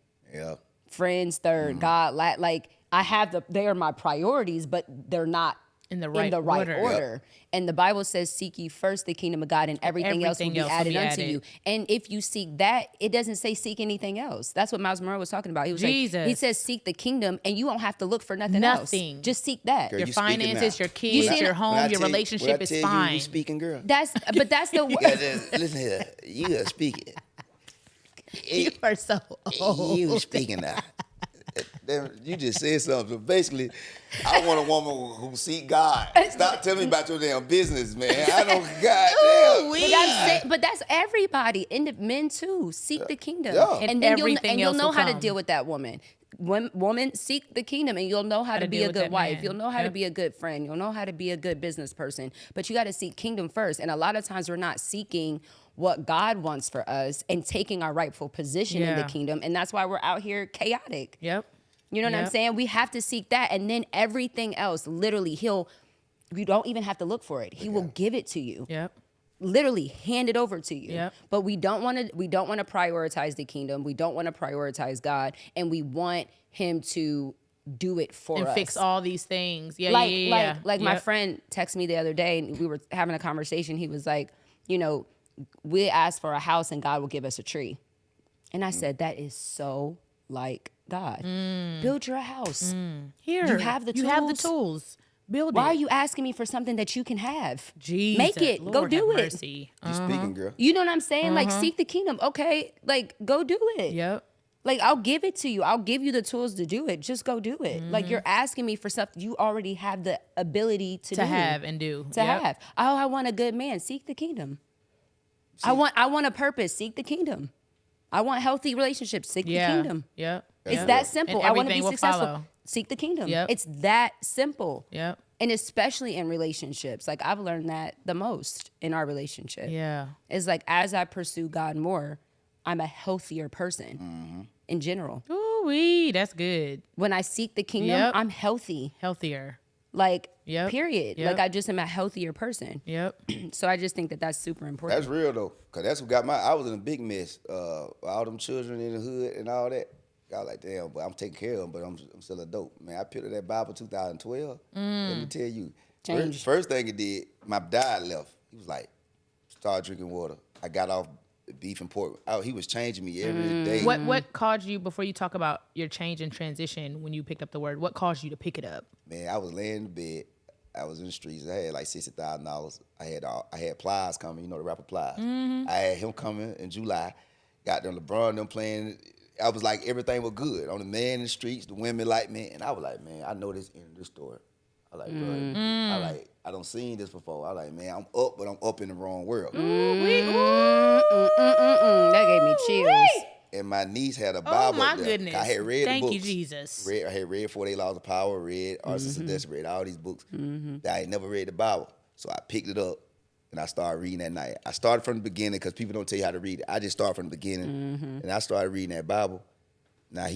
friends third, God, like they are my priorities, but they're not in the right order. And the Bible says, seek ye first the kingdom of God, and everything else will be added unto you. And if you seek that, it doesn't say seek anything else. That's what Miles Monroe was talking about. He was like, he says seek the kingdom, and you won't have to look for nothing else. Just seek that. Girl, Your you speaking finances, now. your kids, your home, your When relationship I is tell fine. You speaking, girl. That's the Listen here, you are speaking. You are so old. You speaking now. You just said something. So basically, I want a woman who seek God. Stop telling me about your damn business, man. I don't goddamn. But that's everybody, men too. Seek the kingdom, and then you'll know how to deal with that woman. Woman, seek the kingdom, and you'll know how to be a good wife. You'll know how to be a good friend. You'll know how to be a good business person. But you got to seek kingdom first. And a lot of times we're not seeking what God wants for us and taking our rightful position in the kingdom. And that's why we're out here chaotic. Yep. You know what I'm saying? We have to seek that, and then everything else, literally, you don't even have to look for it. He will give it to you. Yep. Literally hand it over to you. Yep. But we don't want to prioritize the kingdom. We don't want to prioritize God, and we want him to do it for us. And fix all these things. Like my friend texted me the other day, and we were having a conversation. He was like, we ask for a house and God will give us a tree. And I said, that is so like God. Build your house. Here, you have the tools. You have the tools. Build Why it. are you asking me for something that you can have? Jesus, make it. Lord Go do have it. Mercy. You speaking, girl. You know what I'm saying? Like, seek the kingdom. Okay, like, go do it. Yep. Like, I'll give it to you. I'll give you the tools to do it. Just go do it. Like, you're asking me for stuff you already have the ability to have and do. To have. Oh, I want a good man. Seek the kingdom. I want a purpose. Seek the kingdom. I want healthy relationships. Seek the kingdom. Yep. It's that simple. And I want to be everything will successful. follow. seek the kingdom. Yep. It's that simple. Yep. And especially in relationships. Like, I've learned that the most in our relationship. Yeah. It's like, as I pursue God more, I'm a healthier person in general. Ooh-wee, that's good. When I seek the kingdom, I'm healthy. Healthier. Like, Yep. period. Yep. Like, I just am a healthier person. Yep. So I just think that that's super important. That's real though, cause that's what got I was in a big mess. All them children in the hood and all that. I was like, damn, but I'm taking care of them, but I'm still a dope. Man, I picked up that Bible 2012. Let me tell you. Changed. First thing it did, my dad left. He was like, start drinking water. I got off beef and pork. Oh, he was changing me every day. What caused you, before you talk about your change and transition when you picked up the word, what caused you to pick it up? Man, I was laying in bed. I was in the streets. I had like $60,000. I had Plies coming, you know, the rapper Plies. I had him coming in July. Got them LeBron, them playing. I was like, everything was good. On the man in the streets, the women like me. And I was like, man, I know this end of this story. I like, bro, I don't seen this before. I like, man, I'm up, but I'm up in the wrong world. That gave me chills. And my niece had a Bible. Oh my there. goodness! I had read Thank the books. you, Jesus. I had read 48 Laws of Power, read Artists of Seduction, read all these books. I had never read the Bible. So I picked it up and I started reading that night. I started from the beginning because people don't tell you how to read it. I just started from the beginning and I started reading that Bible. Now,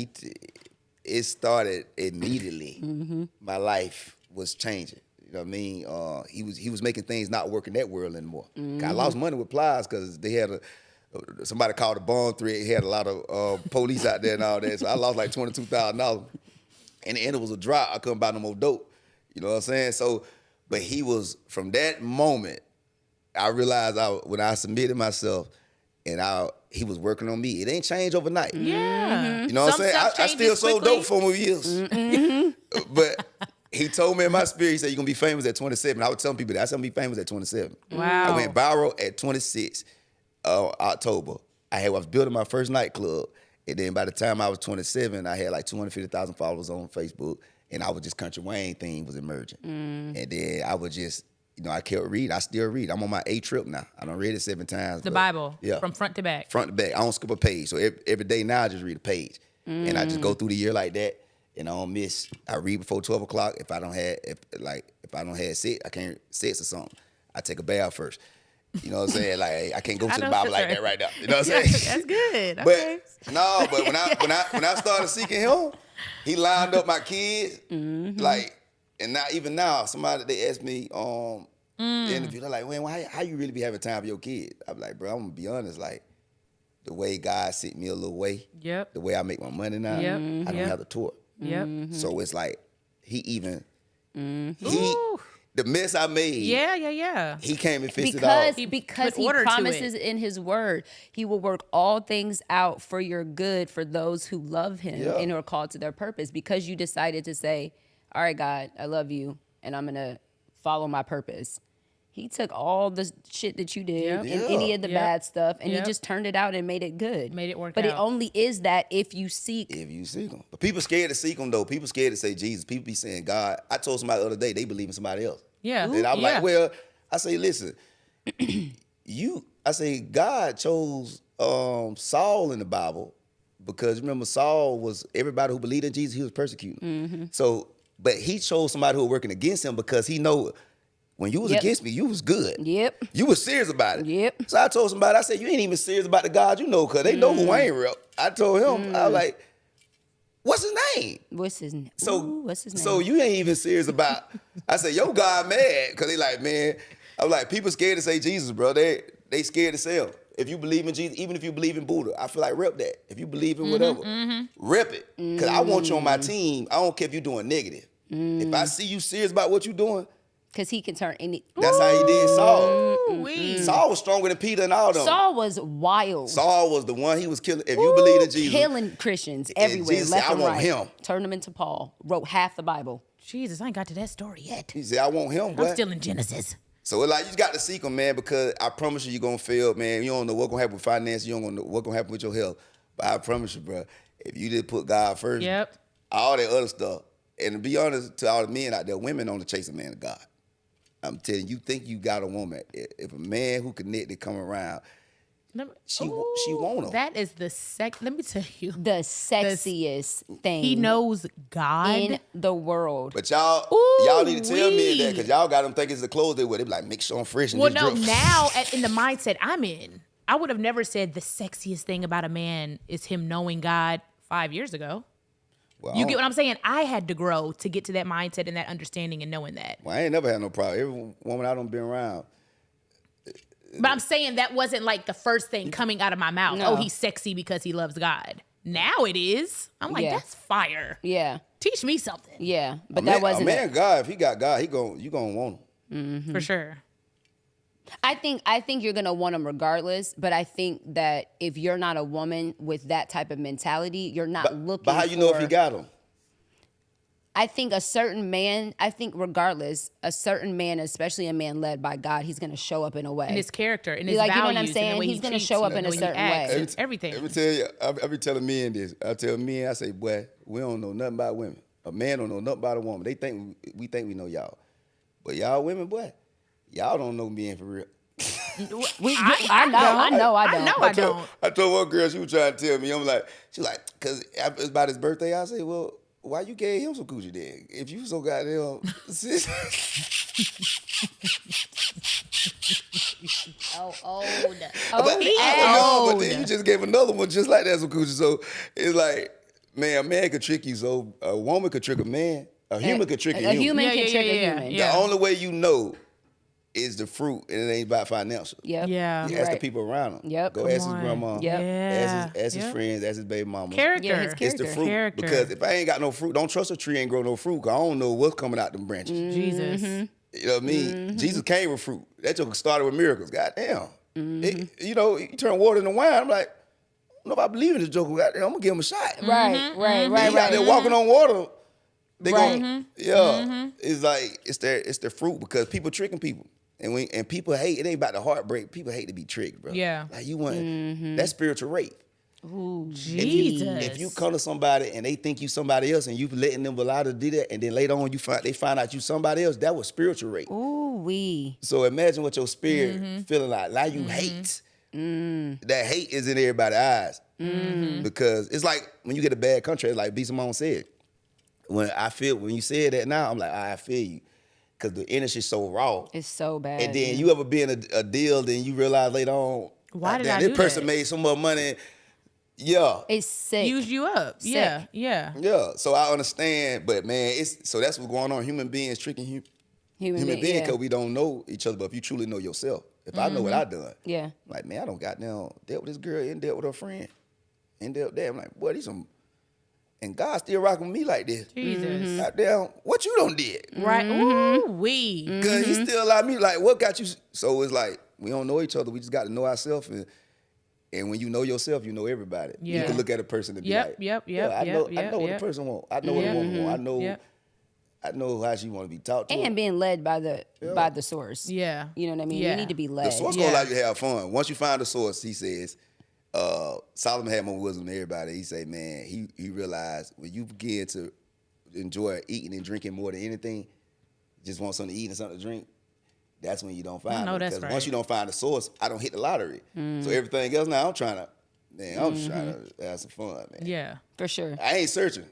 it started immediately. My life was changing. You know what I mean? He was making things not work in that world anymore. I lost money with Plies because they had somebody called a bomb threat. He had a lot of police out there and all that. So I lost like $22,000. And the end, it was a drop. I couldn't buy no more dope. You know what I'm saying? So, but he was, from that moment, I realized when I submitted myself and he was working on me. It ain't changed overnight. Yeah. You know what I'm saying? I still sold dope for more years. But he told me in my spirit, he said, you're going to be famous at 27. I was telling people that. I said, I'm going to be famous at 27. Wow. I went viral at 26. October. I was building my first nightclub, and then by the time I was 27, I had like 250,000 followers on Facebook, and I was just Kountry Wayne thing was emerging. And then I would just, you know, I kept reading. I still read. I'm on my 8th trip now. I done read it 7 times. The Bible, yeah, from front to back. Front to back. I don't skip a page. So every day now I just read a page, and I just go through the year like that. And I don't miss. I read before 12 o'clock. If I don't have sex, I can't sex or something. I take a bath first. You know what I'm saying? Like, I can't go to the Bible like that right now. You know what I'm saying? That's good. But Okay. no, but when I started seeking him, he lined up my kids. Like, and now even now, somebody they asked me the interview, they're like, "Man, how you really be having time for your kids?" I'm like, "Bro, I'm gonna be honest. Like, the way God sent me a little way, the way I make my money now, I don't have to tour. So it's like the mess I made. Yeah. He came and fixed it all. Because he order to promises in his word, he will work all things out for your good for those who love him and who are called to their purpose. Because you decided to say, all right, God, I love you, and I'm going to follow my purpose. He took all the shit that you did and any of the bad stuff, and he just turned it out and made it good. Made it work But out. it only is that if you seek. If you seek him. But people scared to seek him, though. People scared to say Jesus. People be saying God. I told somebody the other day, they believe in somebody else. Yeah. And I'm like, well, I say, listen, God chose Saul in the Bible because remember, Saul was, everybody who believed in Jesus, he was persecuting. So, but he chose somebody who was working against him because he know when you was against me, you was good. You was serious about it. So I told somebody, I said, you ain't even serious about the God you know, because they know who I ain't real. I told him, I was like, what's his name? What's his name? So you ain't even serious about, I said, yo, God mad, because they like, man, I was like, people scared to say Jesus, bro. They scared to say him. If you believe in Jesus, even if you believe in Buddha, I feel like rep that. If you believe in whatever, rep it. Because I want you on my team. I don't care if you're doing negative. If I see you serious about what you're doing, because he can turn any. That's how he did Saul. Saul was stronger than Peter and all them. Saul was wild. Saul was the one he was killing. If you believe in Jesus, killing Christians everywhere, Jesus left said, and I want right. him. Turned him into Paul. Wrote half the Bible. Jesus, I ain't got to that story yet. He said, I want him, boy. I'm still in Genesis. So it's like, you just got to seek him, man, because I promise you, you're going to fail, man. You don't know what's going to happen with finance. You don't know what's going to happen with your health. But I promise you, bro, if you did put God first, all that other stuff, and to be honest, to all the men out there, women only chase a man of God. I'm telling you, you think you got a woman. If a man who connected come around, She want him. That is let me tell you. The sexiest thing. He knows God. In the world. But y'all need to tell me that because y'all got them thinking it's the clothes they wear. They be like, make sure I'm fresh. And well, no, now in the mindset I'm in, I would have never said the sexiest thing about a man is him knowing God 5 years ago. Well, you get what I'm saying? I had to grow to get to that mindset and that understanding and knowing that. Well, I ain't never had no problem. Every woman I done been around. But I'm saying that wasn't like the first thing coming out of my mouth. No. Oh, he's sexy because he loves God. Now it is. I'm like, that's fire. Yeah. Teach me something. Yeah. But that wasn't a man. God, if he got God, you gonna want him. Mm-hmm. For sure. I think you're gonna want him regardless, but I think that if you're not a woman with that type of mentality, you're not looking. But how you know if you got him? I think regardless, a certain man, especially a man led by God, he's gonna show up in a way. In his character, in his values, you know what I'm saying? He's gonna show up in a certain way. Everything. Let me tell you, I be telling men this. I tell men, I say, boy, we don't know nothing about women. A man don't know nothing about a woman. They think we know y'all, but y'all women, boy, y'all don't know men for real. I know I don't. I told one girl, she was trying to tell me, she's like, because it's about his birthday. I say, well, why you gave him some coochie then? If you so goddamn... old. But then you just gave another one just like that some coochie. So it's like, man, a man could trick you. So a woman could trick a man. A human could trick a human. A human can trick a human. The only way you know is the fruit, and it ain't about financial. Yep. Yeah. You ask the people around him. Yep. Go ask his grandma. Yep. Ask his friends. Ask his baby mama. Character. Yeah, his It's the fruit. Character. Because if I ain't got no fruit, don't trust a tree ain't grow no fruit. Cause I don't know what's coming out them branches. Jesus. You know what I mean? Jesus came with fruit. That joke started with miracles. Goddamn. You turn water into wine. I'm like, I don't know if I believe in this joke. Goddamn, I'm gonna give him a shot. Right. He out there walking on water. They gonna, it's like it's their fruit because people tricking people. And people hate, it ain't about the heartbreak. People hate to be tricked, bro. Yeah. Like you want, that's spiritual rape. Ooh, Jesus. If you come to somebody and they think you somebody else and you letting them allow to do that, and then later on they find out you somebody else, that was spiritual rape. Ooh, wee. So imagine what your spirit feeling like. Now you hate. That hate is in everybody's eyes. Because it's like when you get a bad contract, like B.Simone said. When you said that now, I'm like, I feel you. Because the industry's so raw. It's so bad. And then you ever be in a deal, then you realize later on, why did I do this person made so much money. Yeah. It's sick. Use you up. Sick. Yeah. Yeah. So I understand, but man, so that's what's going on. Human beings tricking human beings because we don't know each other. But if you truly know yourself, if I know what I done, like, man, I don't goddamn dealt with this girl and dealt with her friend and dealt with that. I'm like, boy, these some. And God still rocking with me like this. Jesus. Goddamn, what you done did? Right. Ooh, we. Because he still allowed me, like, what got you? So it's like, we don't know each other. We just got to know ourselves. And when you know yourself, you know everybody. Yeah. You can look at a person and be like, I know what the person want. I know what the woman want. I know how she want to be talked to. And being led by the source. Yeah. You know what I mean? Yeah. You need to be led. The source gonna allow you to have fun. Once you find the source, he says, Solomon had more wisdom than everybody. He said, man, he realized when you begin to enjoy eating and drinking more than anything, just want something to eat and something to drink, that's when you don't find it. That's because right. once you don't find the source, I don't hit the lottery. So everything else now, I'm trying to have some fun, man. Yeah. For sure. I ain't searching.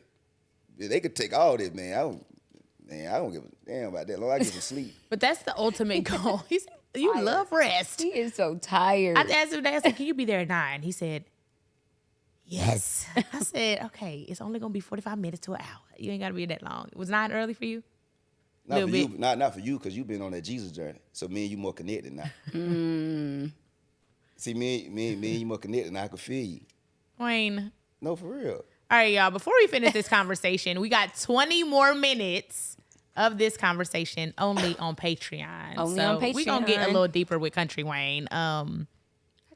They could take all this, man. I don't give a damn about that. Long as I get some sleep. But that's the ultimate goal. He said, you love rest. He is so tired. I asked him, can you be there at 9? He said, yes. I said, okay, it's only going to be 45 minutes to an hour. You ain't got to be that long. Was 9 early for you? Not for you, not for you, because you've been on that Jesus journey. So me and you more connected now. See, me and you more connected now. I can feel you. Wayne. No, for real. All right, y'all. Before we finish this conversation, we got 20 more minutes of this conversation only on Patreon. On Patreon. We're going to get a little deeper with Kountry Wayne. I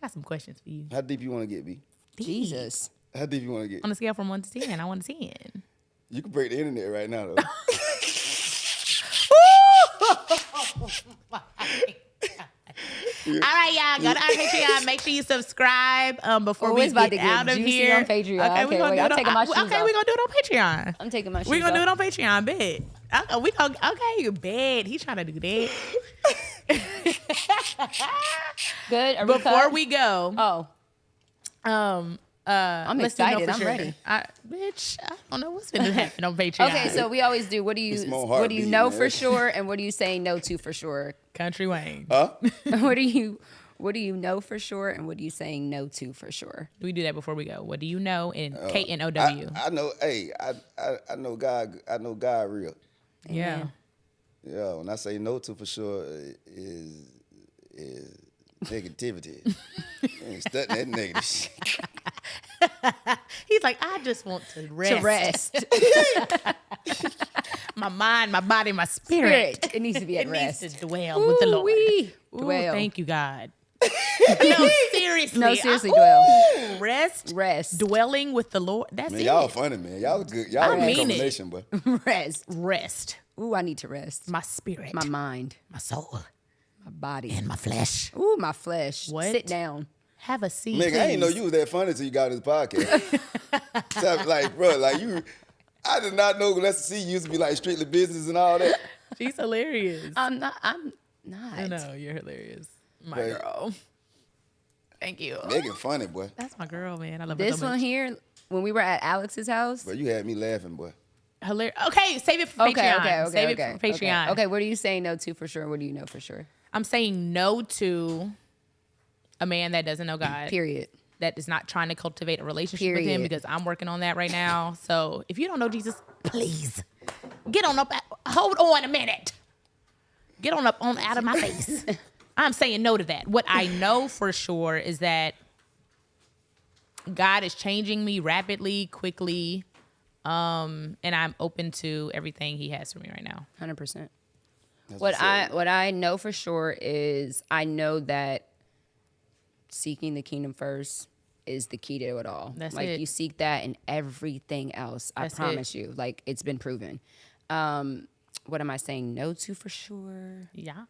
got some questions for you. How deep you want to get, B? Jesus. How deep you want to get? On a scale from 1 to 10, I want a 10. You can break the internet right now, though. All right, y'all. Go to our Patreon. Make sure you subscribe before we get out of here. On Patreon. Okay, we're going to do it on Patreon. I'm taking my shoes off. We're going to do it on Patreon. We're going to do it on Patreon, bet. Okay, bet. He trying to do that. Good. Are Before we go, Oh, I'm let's do know excited. for I'm sure. ready. Bitch, I don't know what's going to happen on Patreon. Okay, so we always do. What do you Small What do you heartbeat, know man. for sure, and what do you say no to for sure? Country Wayne. What do you know for sure, and what are you saying no to for sure? We do that before we go. What do you know in KNOW? I know. Hey, I know God. I know God real. Yeah. Yeah. When I say no to for sure is negativity. Ain't studying that negative shit. He's like, I just want to rest. To rest. My mind, my body, my spirit. It needs to be at It rest. needs to dwell with the Lord. Ooh, Dwell. thank you, God. No, seriously. No, seriously, dwell. Rest. Dwelling with the Lord. That's Man, it. y'all funny, man. Y'all good. Y'all a good mean it. combination, boy. Rest. Ooh, I need to rest. My spirit. My mind. My soul. My body. And my flesh. Ooh, my flesh. What? Sit down. Have a seat. Nigga, I ain't know please. you was that funny till you got this podcast. So, like, bro, like you, I did not know Let's See used to be like strictly business and all that. She's hilarious. I'm not. I know, you're hilarious. My Right. girl. Thank you. Megan funny, boy. That's my girl, man. I love her This so one much. here, when we were at Alex's house. Bro, you had me laughing, boy. Hilarious. Okay, save it for Patreon. Save it for Patreon. Okay, what are you saying no to for sure? What do you know for sure? I'm saying no to a man that doesn't know God. Period. That is not trying to cultivate a relationship with him, Period. because I'm working on that right now. So if you don't know Jesus, please get on up. Hold on a minute. Get on up on out of my face. I'm saying no to that. What I know for sure is that God is changing me rapidly, quickly, and I'm open to everything He has for me right now. 100%. What I know for sure is I know that seeking the kingdom first is the key to it all. That's like it. you seek that and everything else. That's I promise you. Like it's been proven. What am I saying no to for sure? Yeah.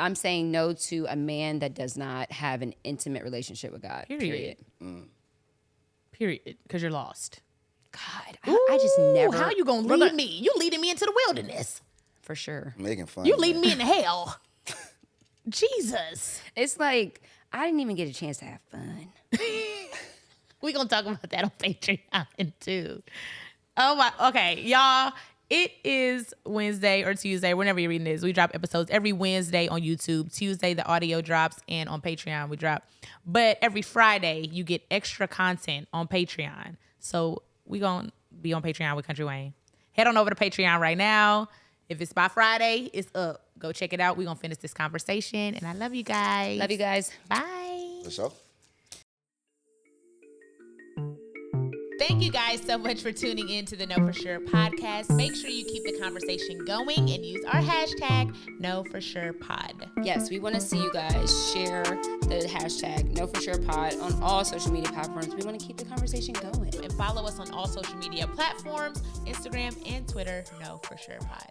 I'm saying no to a man that does not have an intimate relationship with God. Period. Period. Because you're lost. God, I just never. How you gonna lead me? You leading me into the wilderness. For sure. Megan funny. You leading me into hell. Jesus. It's like I didn't even get a chance to have fun. We're going to talk about that on Patreon too. Oh my, okay, y'all. It is Wednesday or Tuesday, whenever you're reading this. We drop episodes every Wednesday on YouTube. Tuesday, the audio drops, and on Patreon, we drop. But every Friday, you get extra content on Patreon. So we going to be on Patreon with Kountry Wayne. Head on over to Patreon right now. If it's by Friday, it's up. Go check it out. We're going to finish this conversation. And I love you guys. Love you guys. Bye. For sure. Thank you guys so much for tuning in to the Know For Sure podcast. Make sure you keep the conversation going and use our hashtag KnowForSurePod. Yes, we want to see you guys share the hashtag KnowForSurePod on all social media platforms. We want to keep the conversation going. And follow us on all social media platforms, Instagram and Twitter, KnowForSurePod.